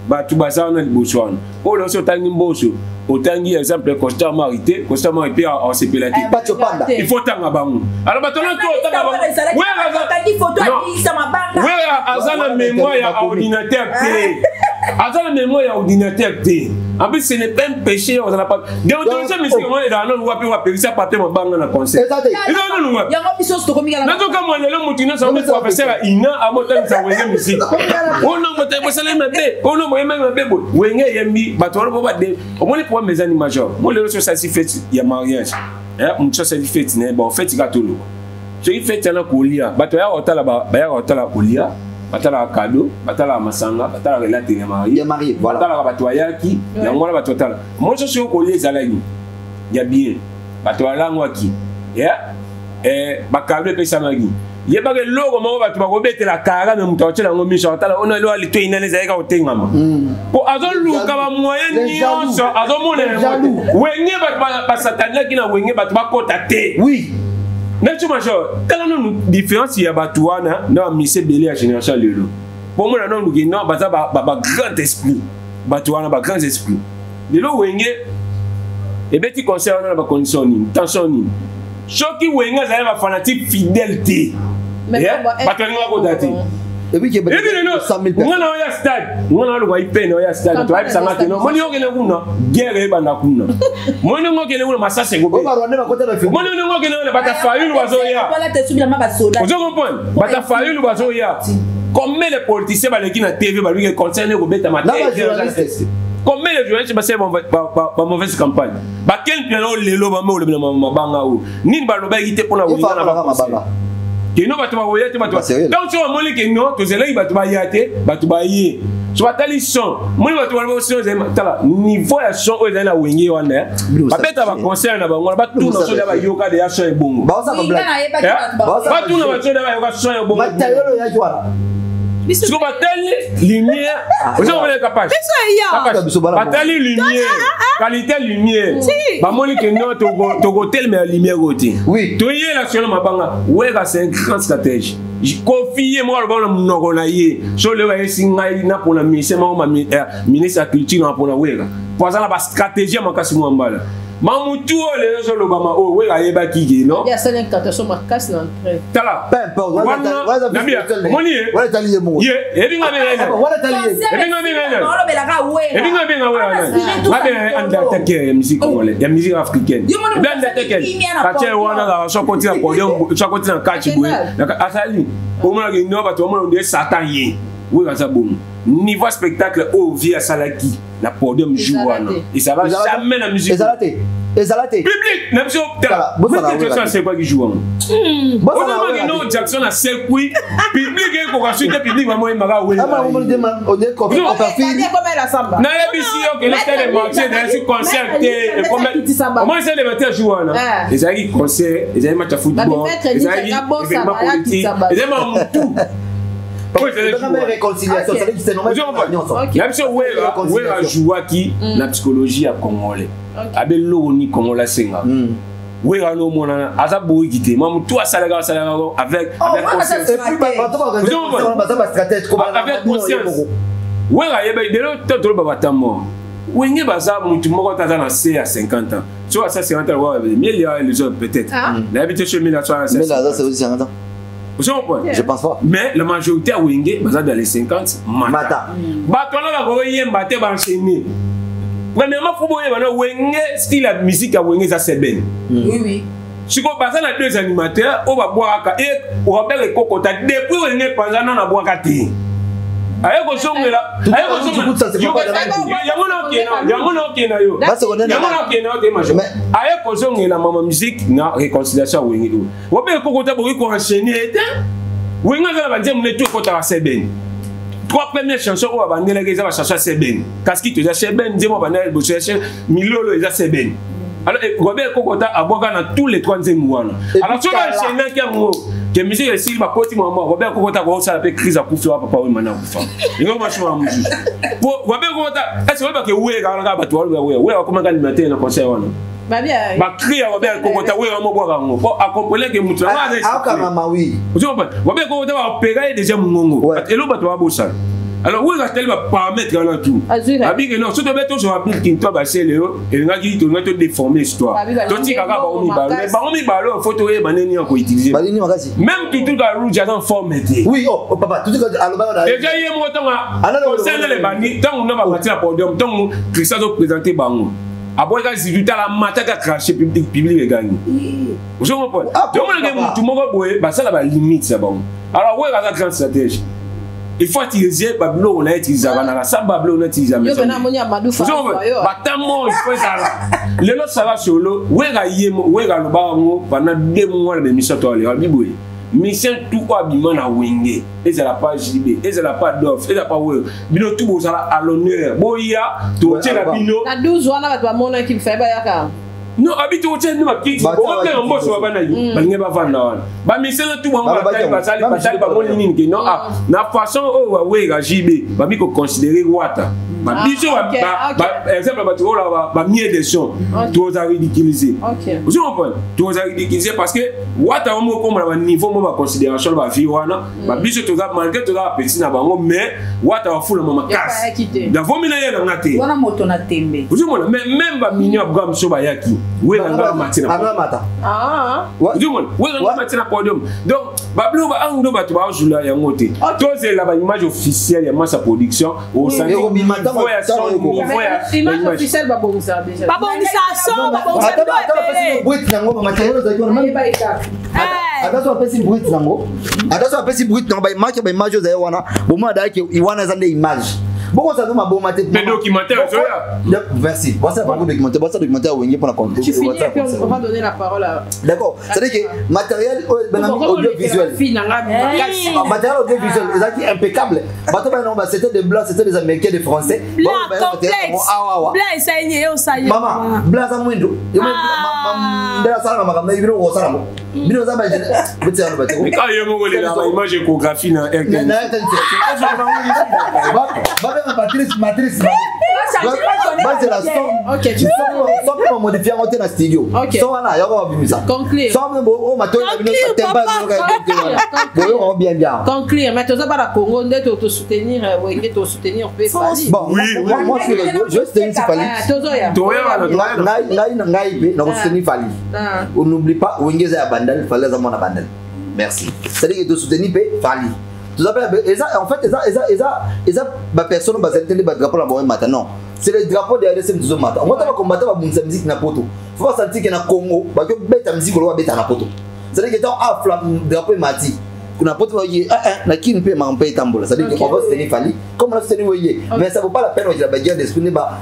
batu bazana liboso wana oyo so tangi mboso otangi exemple constat marité en sepelate il faut tanga bango alors batona to tanga bango ouais azana mémoire ya ordinateur azana mémoire ya ordinateur en plus ce n'est pas un péché on n'a pas donc ça mais c'est comment il a non wa pe ça partir mabanga na concert non non yango biso sto komika na to kama lelo mutina sa professeur ina amotani sa Wenge musique ono motai bosala mbe ono moyema mbe bo Wenge yembi batoro bo ba de omoni pour mes amis major moi le so ça si fête ya mariage on ça c'est fête né bon fête gatolo so il fête na kolia bato ya otala ba ya otala kolia batala cadeau batala masanga batala relate ya mari voilà batala bato yaki ya ngona bato otala moi so so kolia ezalaki ya bien bato alangwaki ya bakable pesa magi ye ba ke logo mo ba tuba ko betela kara me muto tshela ngo misho tala ona lo ali to inane za ka otengama po azoluka ba moyen nyonso azomona Wenge ba satania kina Wenge ba tuba kota te oui netu macho tala no différence ya ba tuana na mise belé ya génération lelo po mona no ngi no ba za ba grand esprit ba tuana ba grand esprit lelo Wenge e beti concert na ba condition ni tension ni choki Wenge za ba fanatique fidélité batanga ko dati et puis que ngana ya stade ngana lo wa ipene ya stade to ai sanga kino moni ngene kuna guerre banda kuna moni ngene kuna masase go ba rwanda ba kota ba fi moni ngene bata fayulu bazoya wala te subila ma basoda vous comprenez bata fayulu bazoya comme les politiciens ba lekina TV ba lui concerné ko beta ma comme les journalistes ba c'est ba mauvaise campagne ba quel piano lelo ba mo le mabanga ou ni ba lo ba yite pona winga na ba kino batu ba woyate batu donc so moni ke no to zelai batu ba yate batu ba yi so batali son moni batu ba so tala niveau ya son o na Wenge wana ba beta ba concert na bango ba tu no so ba yoka de ya son ebongo ba sa ba blague ba tu no ba so ba yoka son ebongo ba tayolo ya jwala Sur batali lumière, vous avez capable. Batali lumière, qualité lumière. Ba moni ke no to hotel mais lumière côté. Oui. To yé la sur ma banga, ouais c'est un grand stratège. Confier moi le bon mnogo na yé. So le wa singa na pour la ministre ministre de la culture na pour la wega. Pour ça la stratégie makasi mo mbala. Mamutu le so lo bama o wega yeba kige no. Il y a ça l'incantation makasi na entrée. Tala. Peu importe. Moni wala taliye mo. Ye, ebinga bena. Wala taliye. Ebinga bena. on lo bela ka wega. Ebinga bena wega. Ba bena undertaker ya musique congolaise, ya musique africaine. Ben undertaker. Kache wana la so continue podium, so continue kachi boy. Asali. O mona ke no ba to mona de satan ye. Wega za bom. Niveau spectacle au via salaki. La podium joue et ça va jamais la musique. ezalate public na biso c'est quoi qui joue on a Jackson a circuit public et ko consulter public maman mara oui on est comme la samba na ebisi yo que le stade marché dans ce concert comment c'est les matchs jouer là les amis concert les amis match de football les amis événements politiques les amis tout réconciliation ça veut dire c'est normal la biso ouais a jouer qui la psychologie à congolais abe loni congolais senga oui, alors mon asa boui quitté. Maman, toi salaga avec conscience. Avec conscience. Oui, il y a des gens babatamo. Oui, il y a des gens qui ont à 50 ans. Soit ça 50 ans, mais il y a les autres peut-être. L'habitation mais là c'est aussi 50 ans. Je pense pas. Mais la majorité à Wenge, dans les 50 mata. Bah toi là, vous voyez, mbaté enchaîné. Premièrement, il faut que Wenge style la musique à Wenge ça c'est bien. Oui. Si vous passez à 2 animateurs, on va boire et on va faire les cocotas depuis Wenge pendant on a boire kati. Ayo ko songe là. Ayo ko songe. Ayo ko songe la maman musique na réconciliation Wenge do. On va kokota boki ko enchaîner. Wenge ça va dire mon tout kota c'est bien. 3 premières chansons où on va les chansons c'est bien. Casque tu as c'est bien, dis-moi banal bo chercher milolo les c'est bien. Alors Robert Kokota a boire dans tous les 3e mois. Alors tu vas enchaîner qui mo que musique est si ma petit maman Robert Kokota va ça la crise à couper papa oui maintenant couper. Il va marcher en musique. Pour Robert Kokota est-ce que ouais ga ba toi ouais comment ga matin na concert wana. Ba bien. Ba crier Robert Kokota ouais on boire ngo. Pour accompagner que mutra. Ah kama oui. Tu comprends? Robert Kokota va opérer déjà mongo. Et l'autre ba toi bossa. Alors où est-ce qu'elle va paramètre là tout? Abi que non, surtout beto sur applique qui toi basé léo et nga qui to ngato déformer histoire. Donc si kaka ba omi ba, mais ba omi ba lo photo e baneni encore utiliser. Baneni makasi. Même tout ka rouge dans formaté. Oui, oh papa, tout que aloba na. Déjà hier mo tanga. Concernant les bandits, tant on n'a pas parti à podium, tant Christian doit présenter bango. Après quand si tu as la matraque à cracher public et gagner. Vous comprenez? Donc on tout le monde boyer, bah ça la limite ça bon. Alors ouais la grande stratégie. Il faut utiliser Bablo, on a utilisé la Sabablo, on a utilisé la maison. Batamo, il faut ça. Le lot ça va sur l'eau. Où est le baron pendant 2 mois de mission toi les Biboui. Mission tout habillement à Wenge. Et c'est la page JB, et c'est la page d'offre, et la page web. Bino tout ça à l'honneur. Boya, tu tiens la bino. La 12 ans là, tu vas monter qui me fait bayaka. Non, habite au tien, nous ma petite. On va faire un boss sur la banaille. Balingé va vendre. Bah, mais c'est le tout, on va faire passer, pas mon ligne. Non, ah, la façon, oh, ouais, la JB, bah, mi ko considérer Wata. Bah, biso, bah, exemple, bah, tu vois là, bah, mieux des sons. Tu vas ridiculiser. Vous comprenez? Tu vas ridiculiser parce que Wata, on me comme à niveau, on va considération, bah, vie, wana. Bah, biso, tu vas malgré tu vas petit na bango, mais Wata va fouler maman casse. La vomina y'a na té. Wana moto na tembe. Vous comprenez? Mais même bah, mignon, Abraham Soba yaki. Oui, on va matin. Ah, du monde. Oui, on va matin à podium. Donc, Bablo va en deux tu vas jouer là, il y a un côté. Toi, c'est la image officielle, il y a massa production. Au sein de l'image officielle, bah bon ça déjà. Bah bon ça sort, bah bon ça attention apesi bruit nango. Attention apesi bruit nango. Ba image za wana. Bo ma da ke iwana za nde image. Beaucoup ça nous m'a bon maté. Mais documentaire, merci. Voici un documentaire. Voici un documentaire où Wenge pour la compte. Tu finis et puis on va donner la parole à. D'accord. C'est-à-dire que matériel audiovisuel. Matériel audiovisuel, c'est impeccable. C'était des blancs, c'était des Américains, des Français. Blanc complexe. Blanc ça y est, ça y est. Maman, blanc ça mouindo. Maman, de la salle maman, mais il veut au salon. Bino ça va. Mais quand il y a mon les là, image échographie dans RTL. Matrice. C'est la somme. Ok. Tu peux modifier en la studio. Ok. Somme là, il y a ça. Conclure. Somme oh matin bien. Conclure. Mais tu as pas la Congo de te soutenir, Wenge te soutenir bon, moi je soutenir Fali. On n'oublie pas Wenge za bandal, Fali za mona bandal. Merci. C'est-à-dire que de soutenir Fali. En fait, ma personne va s'entendre le drapeau là maintenant. C'est le drapeau de l'ADSM du matin. On va combattre la musique na poto. Faut pas sentir que na Congo, ba que beta musique lo beta na poto. C'est-à-dire que tant a flam drapeau mati. Kuna poto voyez na qui ne peut m'empêcher tambola. C'est-à-dire qu'on va se tenir Fali comme on se tenir voyez. Mais ça vaut pas la peine de la bagarre d'esprit de ba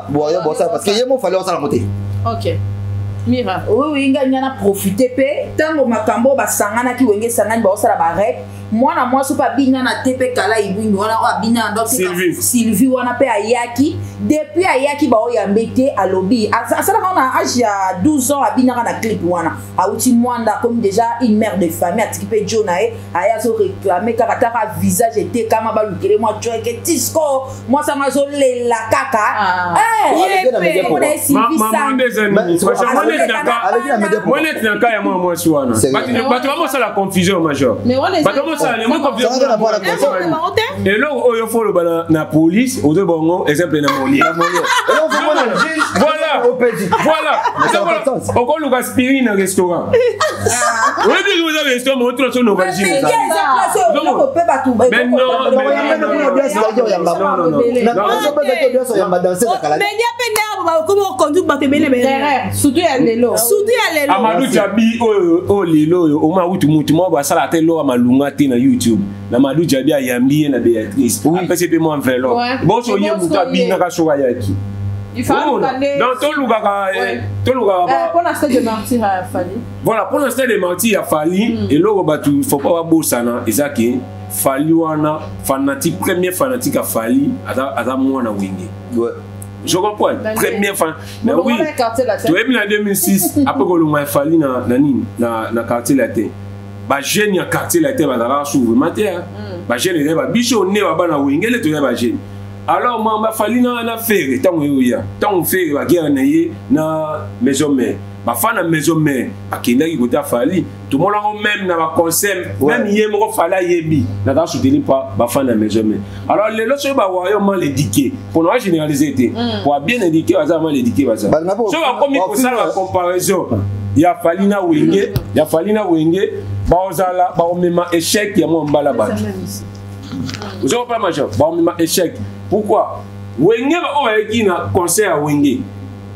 boire ça parce que yemo Fali on ça la monter. OK. Mira. Oui, il a profité pe tango makambo basangana ki wenge sangani ba osala ba rek mwana mwasi pa bina na tepe kala ibungi wana wa bina ndo Sylvie wana pe ayaki depuis ayaki ba oyambete alobi asala kana âge ya 12 ans abina na clip wana auti mwanda comme déjà une mère de famille atiki pe Jonae aya zo réclamer kaka visage était kama ba lukele moi joke tisco moi ça ma zo lela kaka on est Sylvie Honnête n'a qu'à moi suana. Batu vamos à la confusion major. Batu vamos à la confusion. Et là il faut le bana na police au de bongo exemple na moli. Voilà. Encore le aspirine au restaurant. On dit vous avez restaurant mais autre chose nos régime. Mais non. Amadou Djabi o lelo o ma wutu mutu mo ba sala te lo amalunga te na YouTube na Amadou Djabi ayambi na Béatrice apese pe mo en vélo bon so ye mutu abinga ka so yaki il faut dans tout lugar pour l'instant de martyr a fallu voilà pour l'instant de martyr a fallu et lo batu faut pas bosana ezaki fallu wana fanatique premier fanatique a fallu ada mwana Wenge je comprends. Première fois. Oui. Tu es venu en 2006. Après que l'on fallu na quartier latin. Ba jeune ya quartier latin ba dara s'ouvre matière. Ba jeune est ba bicho né ba na Wenge le to ba jeune. Alors moi ba fallu na faire tant ya. Tant faire ba guerre na ye na maison mère. Ba fa na maison mère. Akenda ki kota fallu. Tout le monde même na ba concert même yé mo fala yebi. Na da soutenir pas ba fa na maison mère. Alors les lots ba wayo mal éduqué. Pour nous généraliser été. Pour bien éduquer ba mal éduqué ba ça. So ba comme pour ça la comparaison. Il a fallu na Wenge, ba ozala ba o mema échec ya mo mbala ba. Vous avez pas major, ba o mema échec. Pourquoi? Wenge ba o yaki na concert à Wenge.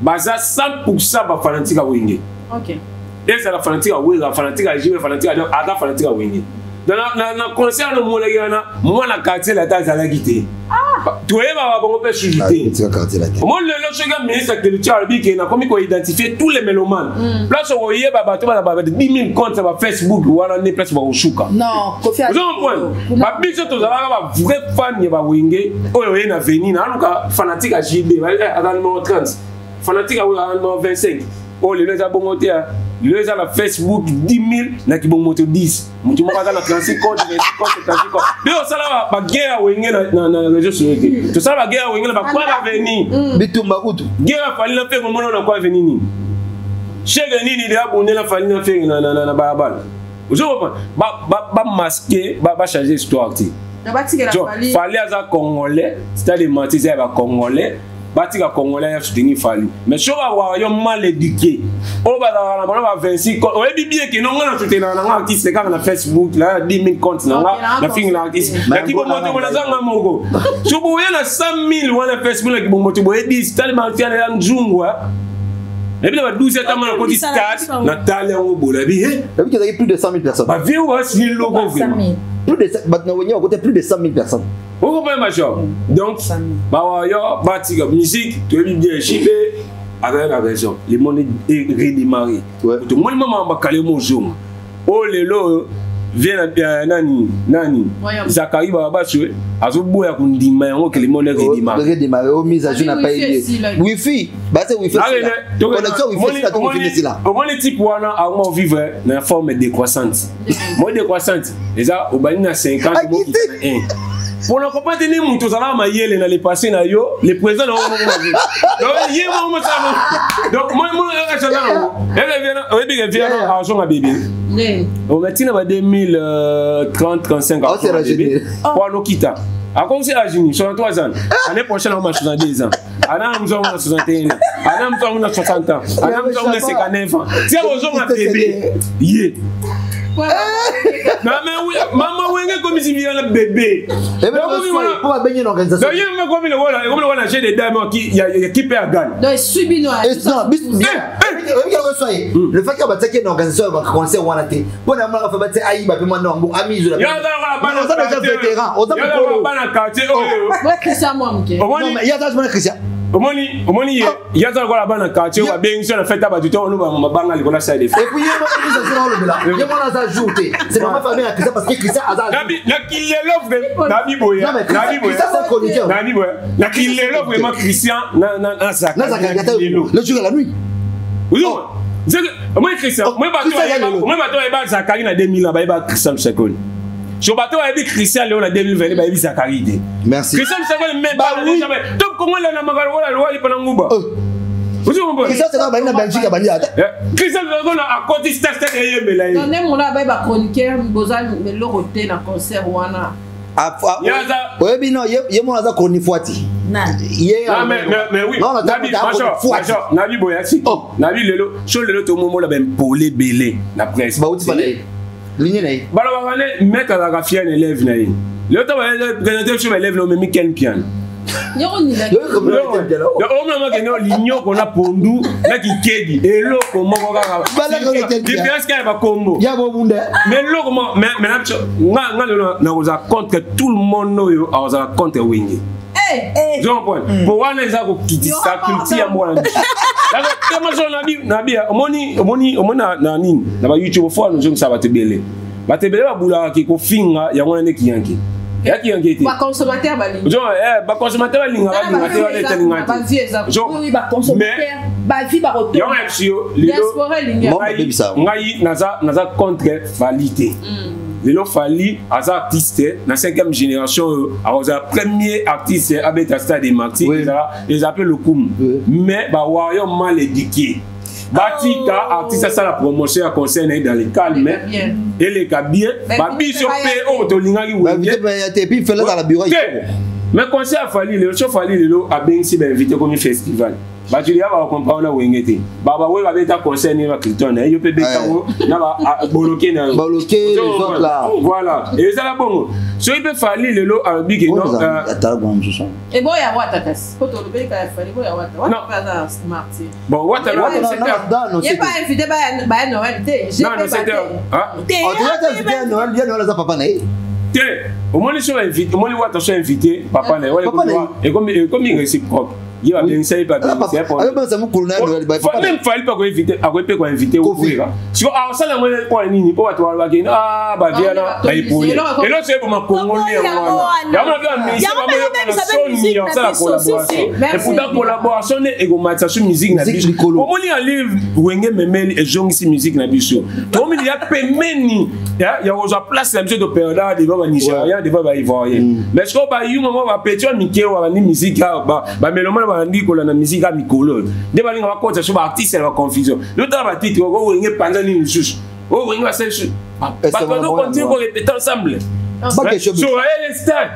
Baza 100% ba fanatique à Wenge. OK. Et c'est la fanatique à Wenge, la fanatique à Jimé, fanatique à fanatique à Wenge. Dans la concert no mo la yana, moi na quartier la ta za guité. Tu es ba bon peut chuter. Moi le chega ministre de culture qui na comme ko identifier tous les mélomanes. Place où yé ba bato ba 10 000 comptes sur Facebook ou ala ne place ba oshuka. Non, Kofi a. Ba biso to za ba vrai fan ya ba Wenge, oyo yé na venir na aluka fanatique à JB, à dans le 30. Fanatique à 25. Oh les gens bon monter les gens la Facebook 10 000 na ki bon monter 10 mutu mo ka na 35 compte 35 compte mais on sala ba guerre Wenge na réseaux sociaux to sala ba guerre Wenge ba quoi va venir bitumba kutu guerre fali na faire mo na quoi venir ni chega nini de abonner la fali na faire na balabala ozo ba masquer ba changer histoire ti na ba tika la fali fali aza congolais c'est-à-dire mentir ça ba congolais batika congolais ya soutenir fali mais so ba yo mal éduqué o ba na ba 26 o e bibie ke no ngana soutenir na artiste ka na Facebook la 10 000 comptes na na fin la artiste la ki bo moto bo na zanga mongo so bo ya na 100 000 wana Facebook la ki bo moto bo e 10 tellement fiane ya njungwa et puis la 12 ans na côté stade na tale ngo bo la bi et puis il y a plus de 100 000 personnes ba viu wa si logo vraiment plus de maintenant on côté plus de 100 000 personnes. Vous comprenez ma chère? Donc, batika musique, tu es bien chipé avec la raison. Les monnaies redémarrées. Tout le monde m'a calé mon zoom. Oh les lots viennent nani. Zakari baba sur azobo ya kundima yango que les monnaies redémarrées. Au mise à jour n'a pas aidé. Wi-Fi, bah c'est Wi-Fi. Connexion Wi-Fi c'est tout fini là. Au moins les types wana a on vivre dans forme décroissante. Moi décroissante. Les a au bani na 50 pour ne pas tenir mon tout ça là, maïel dans les passés na yo, les présidents donc yé moi ça donc moi elle vient argent à bébé. On maintenant va 2030 35 ans. Pour nous quitter. À quoi c'est à Juni 63 ans. L'année prochaine on va 62 ans. Ana nous avons 61 ans. Ana nous avons 60 ans. Ana nous avons 59 ans. Si on a bébé. Yé. Non mais oui, maman Wenge comme si vient le bébé. Pour baigner l'organisation. Donc il me comme le j'ai des dames qui perd gagne. Donc subi nous. Le fait qu'il va attaquer une organisation va commencer à voir té. Pour na mala fa batté ayi ba pe manda ngo ami zo la. Ya da ba na vétéran. On a pas na quartier. Moi Christian moi. Non mais il y a ça je Christian. Omoni il y a encore là-bas dans le quartier où bien sûr la fête à Batuto on va banga les connaître ça des fois. Et puis il y a mon ajouté. C'est ma famille à Christian parce que Christian a la qui est l'offre Nabi Boya. Nabi Boya. Ça c'est chroniqueur. Nabi Boya. La qui est l'offre vraiment Christian na ça. Le jour et la nuit. Oui. Moi Christian, moi bateau et ba Zakari na 2000 là ba Christian Sekol. Sur bateau avec Christian Léon en 2020 ba Zakari. Merci. Christian Sekol même pas jamais. Top comment là na magalo wala loi li pendant nguba. Christian Sekol ba na Belgique ba ni ata. Christian Sekol a côté stade yembe là. Non nem on a ba chroniqueur bozal mais le roté na concert wana. Oui, mais non, il y a mon hasard qu'on y foiti. Mais oui, Nabi Boyassi. Nabi Lelo, sur le lot au moment là, ben polé belé, la presse. Bah, où tu parles? Ligne n'est. Bah, on va mettre à la fière élève naïe. Le temps va présenter sur l'élève, le même Ken Pian. Le homme l'igno qu'on a pondu, là qui kedi, et l'eau comment on va. Différence qu'il y a combo. Il y a beaucoup de. Mais l'eau comment, mais on a contre tout le monde, on a contre Wenge. Jean Paul, pour voir les gens qui disent ça, culture à moi. D'accord, comment on a dit, on a YouTube fois, nous ça va te belé. Va te belé, va bouler qui finga, il y a un qui yanki. Ba consommateur bali. Ba consommateur bali ba vie ba retour. Diaspora linga. Ngai naza contre validité. Lelo fali as artiste na 5e génération az premier artiste avec stade de Marty ils appellent le Koum. Mais ba wayo mal éduqué. Batika artiste ça la promotion à concert dans les calmes et les bien ba biso pe o to lingaki wenge puis fait là dans la bureau mais concert fali le show fali le a bien si invité comme festival ba tu va comprendre na wenge te baba we ba beta concert ni ba Cliton na yo pe beta na ba bloquer les autres là voilà et ça la bon so il peut fali le a big non et bon ya wata kas ko to le beka fali bo ya wata pas smart bon wata non c'est pas invité ba Noël j'ai non c'était on doit inviter Noël bien Noël ça papa na au moins ils sont invités au moins les wata sont invités papa na et comme il réciproque il va bien essayer pas bien c'est pour même fallait pas inviter à quoi peut inviter au frère si on ça la moi quoi nini pour toi va gagner bah viens là et pour et là c'est pour ma congolais il y a ça la collaboration et pour la collaboration et go match sur musique na biso au moins il livre Wenge memeli et jong si musique na biso comme il y a pemeni il y a aux place la musique de période devant Nigeria devant Ivoirien mais ce qu'on va y moment va petit Mickey ou ni musique ba mélomane bandi ko la musique à mikolo de balinga ba kota so ba artiste la confusion le temps ba titre ko Wenge panza ni sus o Wenge va se ba ko continue ko répéter ensemble sur le stade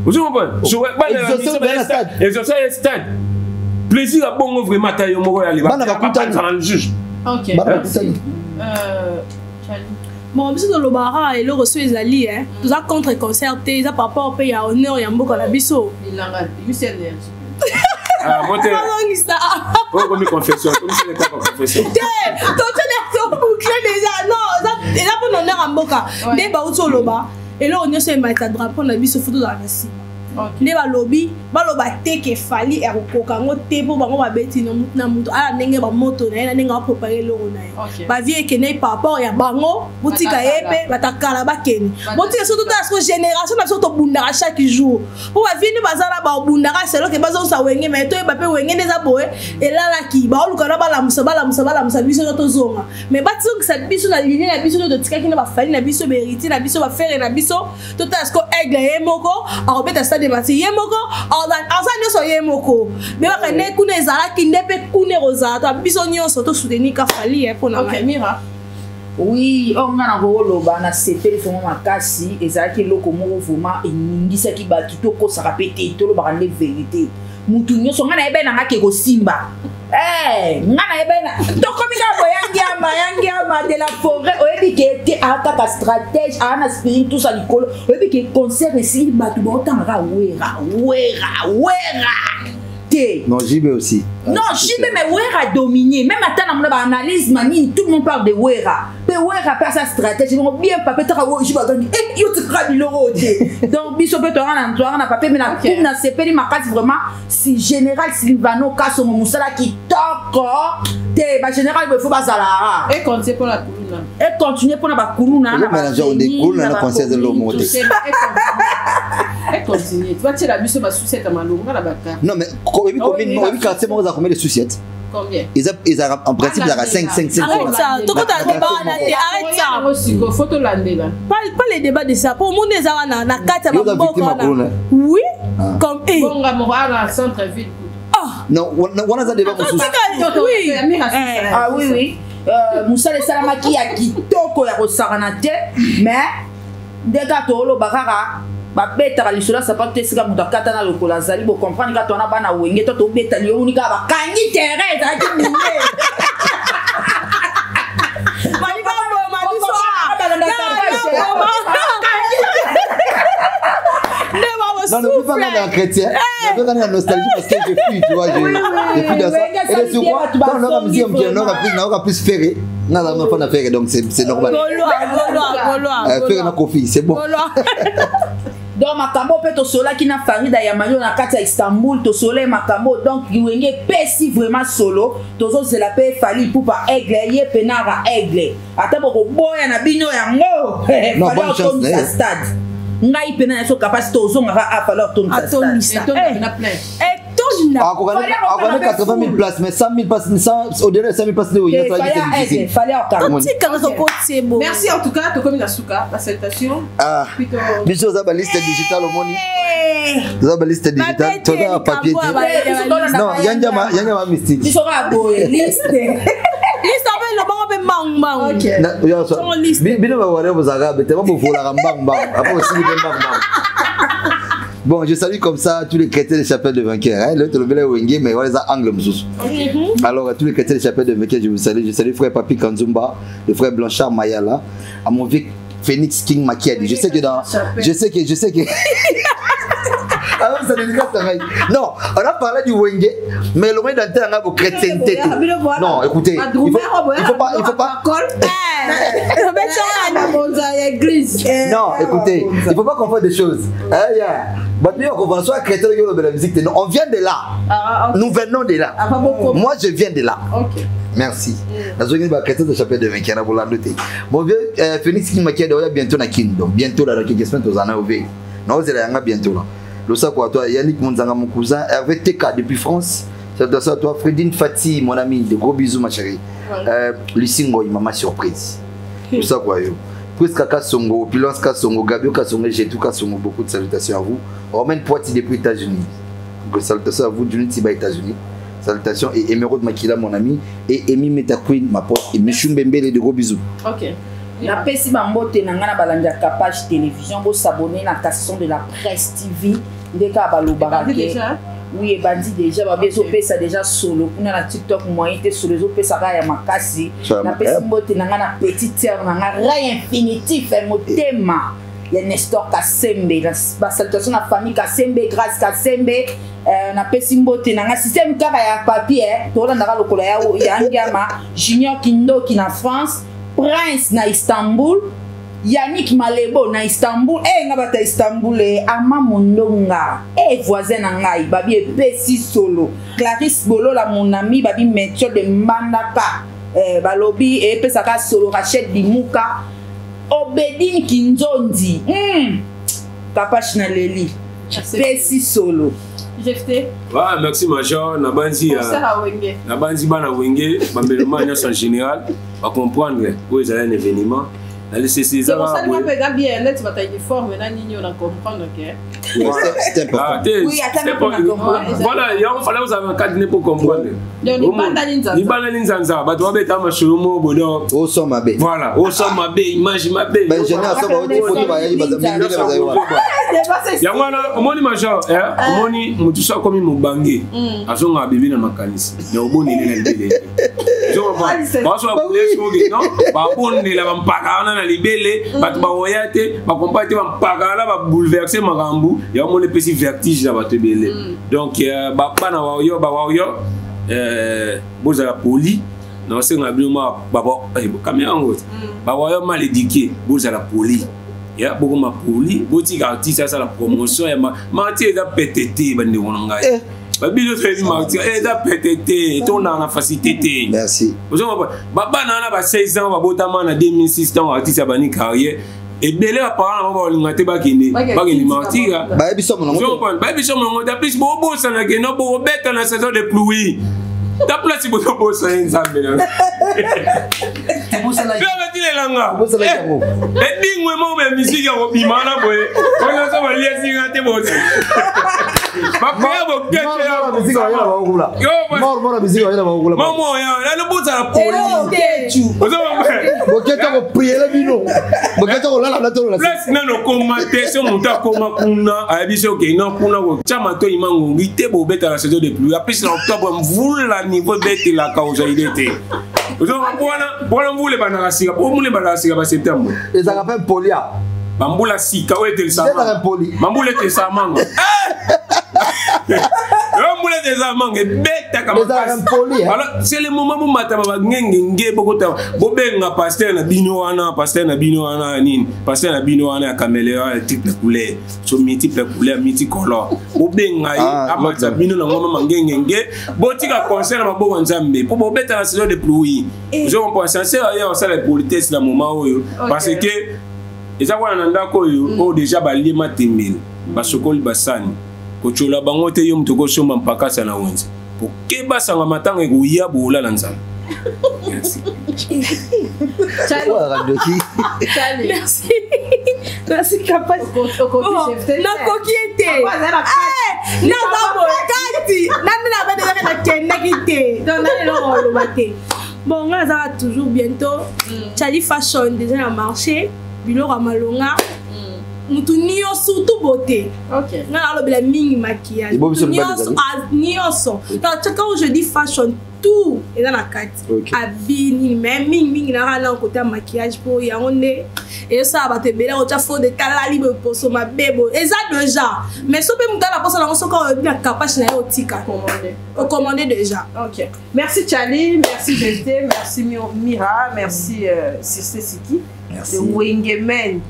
vous comprenez sur le stade et sur le stade plaisir à bon vraiment taille mo aller ba le juge OK bon biso to lobara et le reçu ezali tout ça contre concerté ça par rapport pays à honneur ya mboka na biso ilanga missionnaire monter comme confession comme c'est le cas confession to boucler déjà non ça et là pour honneur à mboka dès ba uto loba et là on est sur mettre drapeau na biso photo dans la sim ne ba lobby ba loba teke fali e kokoka ngo te po bango ba beti na mutu ala ndenge ba moto na ndenge ba préparer loro na ba vie ekene par rapport ya bango botika yepe batakala bakeni botika surtout ta génération na surtout bundara chaque jour po ba vie ne bazala ba bundara selo ke bazo sa Wenge mais to ba pe Wenge neza boye et là la ki ba oluka na bala musa biso to zonga mais batizong sa biso na ligne na biso to tika kina ba fali na biso beriti na biso ba faire na biso to ta sko aigle yemoko a obeta sa de yemoko asa nyoso yemoko mais ba kane kuna ezala ki ndepe kuna roza to biso nyonso to soutenir ka fali pour na Mira oui on ngana ko loba na sepeli fo makasi ezala ki loko moko vraiment eningisa ki ba kito ko saka pété to lo ba ne vérité mutu nyonso ngana ebe na ngake ko simba ngana ebe na to komika boyangi ama de la forêt oyebi ke te aka stratège ana spirit tout ça likolo oyebi ke concert ici batu ba otanga wera T. Non, JB aussi. Non, JB, mais Wera a dominé. Même à temps, on a analyse, tout le monde parle de Wera. Mais Wera a sa stratégie. On bien pas peut-être JB a gagné. Et il y a l'euro. Donc, Bissot peut on a papier, mais la coupe n'a pas fait ma carte vraiment. Si Général Silvano Kasso Moussala qui toque, Général, il faut pas ça là. Et continuer pour la Koulouna. Et continuer pour la Koulouna. Le mélangeant des coules, on a conseil de l'homme. Et continuer. Tu vois, tu es la buse ma souciette à Malou. Non, mais combien de souciettes? Combien? Ils ont en principe, ils ont 5. Arrête ça. Tout le monde a débat. Arrête ça. Photo là. Pas les débats de ça. Pour le monde, les gens ont la carte à ma. Oui. Comme et. Bon, on va à centre-ville. Non, on a un débat pour oui. Ah oui, oui. Moussa le Salamaki a kitoko ya rosaranate, mais ndeka tolo bakara ba beta lisula sapate sika muta katana lokola zali bo comprendre ka tona bana wenge to beta li unika ba kangi terre za kimine. Mali ba bo ma biso non, ne peux pas regarder un chrétien. Ne peux pas regarder la nostalgie parce que je fuis, tu vois. Je fuis dans ça. Et là, sur quoi, on aura mis on aura plus ferré. Non, on a fait, donc c'est normal. Faire un coffee, c'est bon. Donc, Makambo peut au soleil qui n'a farida Yamayo na kata Istanbul, to soleil Makambo. Donc, Wenge pesi vraiment solo. Tozo c'est la paix fali pour pas aigle, yé penara aigle. Attends, pour boya na bino yango. Non, bonne chance. Stade. Ngai pena yaso capacité aux hommes à falloir tourner sa stade. Et tout n'a pas. On a 80 000 places, mais 100 000 places, au-delà de 100 000 places, il fallait merci en tout cas, tu comme la souka, la salutation. Ah, bisous à la liste digitale au monde. Vous avez la liste digitale, tu as un papier. Non, il y a un mystique. Bisous à la liste. Liste avec le bon bang bang. Ok. Liste. Bien va voir vos arabes, t'es pas pour la bang bang. Après aussi bang bang. Bon, je salue comme ça tous les chrétiens des chapelles de vainqueurs. L'autre le bel Wenge, mais voilà ça angle moussous. Alors tous les chrétiens des chapelles de vainqueurs, je vous salue. Je salue frère Papi Kanzumba, le frère Blanchard Mayala, à mon vieux Phoenix King Makiadi. Je sais que. Alors, ça non, on a parlé du Wenge, mais le moins d'entrer dans vos chrétienté. Non, écoutez, il faut pas. Non, écoutez, il ne faut pas confondre des choses. On vient de là. Nous venons de là. Moi, je viens de là. Merci. La zone de chrétien de chapelle de Vainqueur pour la noter. Mon vieux Phoenix qui m'a dit bientôt na Kingdom, bientôt là, quelques semaines aux années. Non, vous allez bientôt là. Le sac à toi, Yannick Monzanga, mon cousin, Hervé TK depuis France. C'est ça, toi, Fredine Fati, mon ami, de gros bisous, ma chérie. Lucie Ngoy, maman surprise. Le sac à yo. Presque Kassongo, Pilance Kassongo, Gabio Kassongo, j'ai tout Kassongo, beaucoup de salutations à vous. Romain Poiti depuis les États-Unis. Salutations à vous, Junity Ba États-Unis. Salutations et Emeraude Makila, mon ami. Et Amy Metaqueen, ma pote. Et Michum Bembele, de gros bisous. Ok. La pesi bambote nangana balanja page télévision bo s'abonner na station de la presse TV ndeka balobarake oui bandi déjà ba bezo pesa déjà solo kuna na TikTok moyen te solo zo pesa ka ya makasi na pesi mbote nangana petite sœur nanga ray infinitif motema ya Nestor Kasembe la salutation na famille Kasembe grâce Kasembe na pesi mbote nanga système kaka ya papier to la ndaka lokola ya ngama Junior Kindoki na France Prince na Istanbul, Yannick Malebo na Istanbul, nga bata Istanbul Ama Mondonga, voisin na ngai, babi pesi solo, Clarisse Bolo la mon ami, babi Metio de Mbandaka, balobi pesaka solo, Rachel Dimuka, Obedine Kinzondi, Kapache na Leli, pesi solo. Jefté. Ouais, merci Major. Nabanzi bana Wenge, bambeloma en général, va comprendre où ils allaient un événement. C'est pour ça que je vais bien là, tu vas t'aller fort, mais là, nous allons comprendre que. C'est important. Oui, attends, voilà, il fallait vous avoir un cadre pour comprendre. Voilà, au sommet ma bé, imagine ma bé. Omoni Major, omoni mutusa comme mon bangé. Azonga bébé dans ma canisse. Mais au bon il est le bébé. Je baso police oge non ba bonde la bampaka na libele batu ba oyate ba compate bampaka la ba bouleverser makambu ya mo le petit vertige la bato belé donc ba bana wa yo boza la poli non c'est na biloma baba caméra ngot ba wa yo mal éduqué boza la poli ya beaucoup ma poli boti artiste ça la promotion ya mati da PTT bande wonanga babilo très mati da PTT ton na facilité merci baba na ba 16 ans ba botama na 2006 ans artiste ya bani carrière et belé a parler ba lingate ba kende martira ba biso mo ngo da plus bo ça na geno bo beta na saison de pluie ta place bo ça nzambe na dingwe mo be musique ya bimana boy on ça va lier singate bo ba bo kete ya musique ya ba okula mor musique ya ba okula mamo ya na boza la poli bo kete ko prier bino bo kete ko la to la place na no commenter so muta koma kuna abiso ke no kuna ko chama to imango ngite bo beta la saison de pluie après en octobre mvula niveau bete la cause idete Bona mbule bana sika, mbule bana sika ba septembre. Ezaka pe polia. Bambula sika o etel sama. Ezaka poli. Bambule te samanga. Bambule te samanga beta kama. Ezaka poli. Alors c'est le moment où mata ba ngenge bokota bobenga pasteur na bino wana nini. Pasteur na bino wana ya caméléa type couleur. So multiple couleur, multicolore. Bobenga amata bino na ngoma ngenge botika concert na maboko nzambe. Po bobeta na saison de pluie. Je comprends sincère on ça la politesse na moment oyo parce que eza wana ndako yo déjà balie matembele basokoli basani kochola bango te yo mtoko soma mpaka sana wenze pour ke basanga matanga ekuya bola la nzambe. Merci. Merci. Merci capable. Na kokiete. Na bakati. Na mina ba déjà na kenekite. Donc na lo bate. Bon, on a toujours bientôt. Chali fashion déjà dans le marché. Bilo Ramalonga. Mutunio surtout beauté. Ok. On a le mini maquillage. Nioso. Quand je dis fashion, tout est dans la carte. Habille, même ming na la côté maquillage pour y aller. Et ça va te belle au chafo de tala libre pour son ma bébé. Et ça déjà. Mais si on peut la poste là on se quand bien capable na otika commander déjà. OK. Merci Charlie, merci GT, merci Mira, merci Sister Siki. Merci. Wenge men.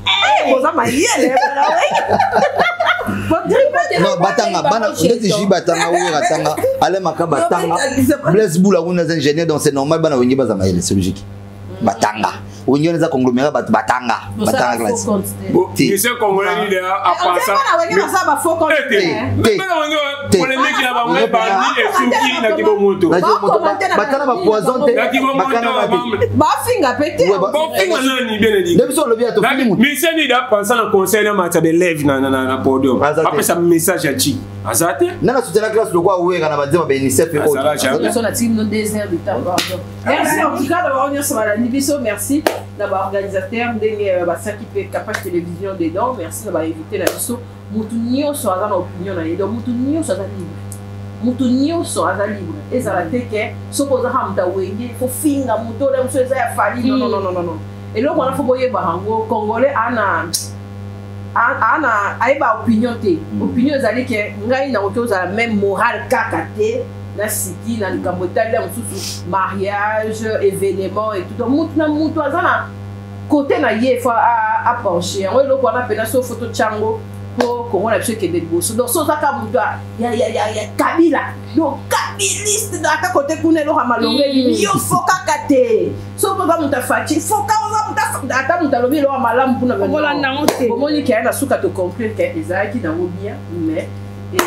Boza mayele non batanga bana ndeti ji batanga ou ratanga ale maka batanga bless bula kuna ingénieur donc c'est normal bana wenge baza mayele c'est logique batanga wenge on a conglomérat batanga classe tu sais congolais il a passé wenge ça ba faux compte pour les mecs qui là ba bandi et souki na kibomoto batana ba poison te ba finga pété ba finga nani bien dit depuis le bien to fini mais c'est ni da penser na conseil na match de lève na podium après ça message à chi azate nana soutenir classe le quoi oué kana bazema ba UNICEF et autres sur la team no désert du temps. Merci en tout cas d'avoir venu sur la Nibiso, merci d'avoir organisateur ndenge basa qui peut capable télévision dedans, merci d'avoir invité la biso mutu nyonso aza na opinion na ye donc mutu nyonso aza libre ezala teke soko za hamta wenge fo finga muto le mso eza ya fali non et donc on a faut boyeba hango congolais ana aiba opinion te opinion ezali ke ngai na oto za même morale kaka te na siki na likambo tali mususu mariage événement et tout donc mutu azana côté na ye faut a pencher on le quoi pena so photo chango pour qu'on a besoin que des bosses donc so ça comme ya kabila donc kabiliste dans ka côté kunelo Ramalonga yo foka kate so ko ba muta fachi foka ba muta ata muta lobi lo malamu kuna voilà non c'est comment ni ka na suka to comprendre que ezaki na bien mais et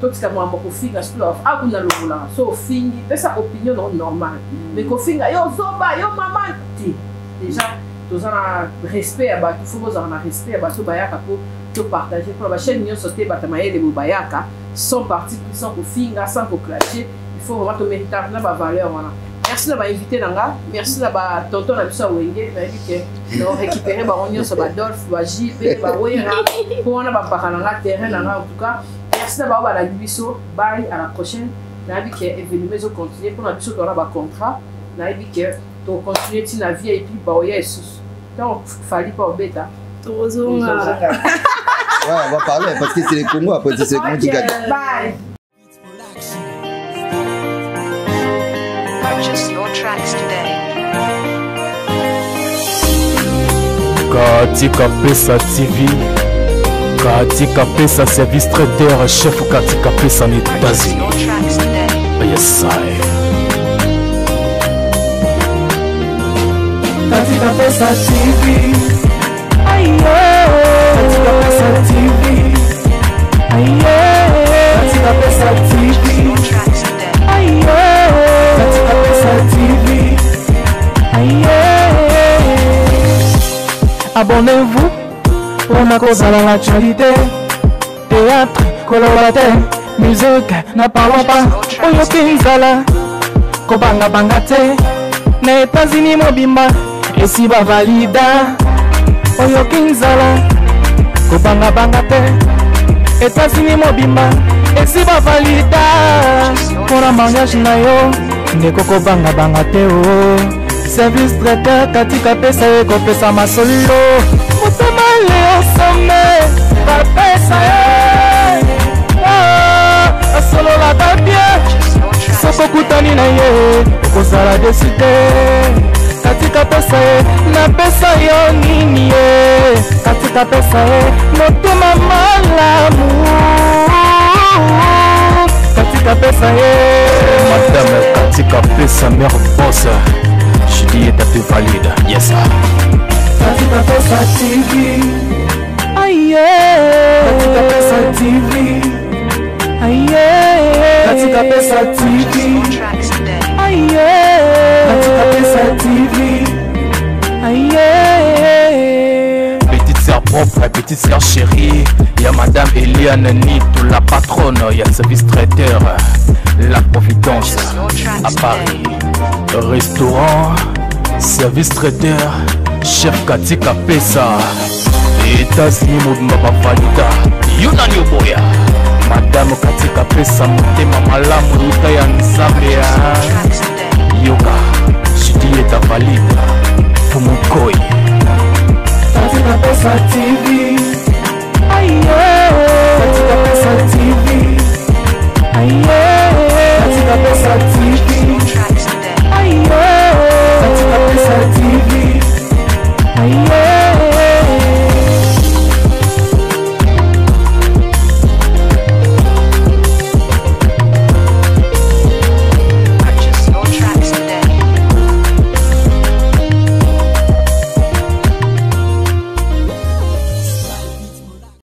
tout ce que moi ko finga slow a kuna lobola so fingi pesa opinion normale mais ko finga yo zoba yo maman ti déjà tous en respect à batu faut vous en respect à batu bayaka pour tout partager pour la chaîne Nyon sauter batamaye de bayaka sans parti pris sans finga sans clasher il faut vraiment te mériter na ba valeur voilà merci d'avoir invité nanga merci d'avoir tonton na biso Wenge na que nous récupérer ba Nyon so ba Dolph ba JP ba Wera pour on a ba pakananga terrain nanga en tout cas merci d'avoir ba la biso bye à la prochaine na bi que événement zo continuer pour na biso on a ba contrat nayebi ke tocontinue ti na vie epuis baoya esusu ntango fali mpa obeta tozonga. Ouais, on va parler parce que c'est les Congo, après c'est les Congo qui gagnent. Bye. Purchase your tracks today. Katika Pesa TV, Katika Pesa service traiteur, chef Katika Pesa en États-Unis. Your tracks today. Yes, I. Katika Pesa TV, Katika Pesa TV, Katika Pesa TV, Your tracks today. Katika Pesa TV. Abonnez-vous pour ma cause à l'actualité. Théâtre, colorataire, musique, n'en parlons pas. Oyo Kinzala, Kobanga Bangate, na États-Unis Mobimba, et si ba valida. Oyo Kinzala, Kobanga Bangate, États-Unis Mobimba, et si ba valida. Pour la mariage na yo, ne koko banga bangate o. Service traiteur Katika Pesa eko pesa masolilo. Mutema leo some, ba pesa asolo la babie. Soko kutani na ye, okozala deside. Katika Pesa na pesa yo nini ye. Katika Pesa motema malamu. Katika Pesa Madame Katika Pesa, mère boss. Juliette te valide. Yes, sir. Katika Pesa TV. Katika Pesa TV. Katika Pesa TV. Your tracks today. Katika Pesa TV. Petite sœur propre, petite sœur chérie. Y'a Madame Eliane Nito, la patronne. Y'a le service traiteur, la Providence à Paris. Restaurant, service traiteur, chef Katika Pesa. États-Unis Mobimba Valida. Yunani Oboya. Madame Katika Pesa, Motema Malamu,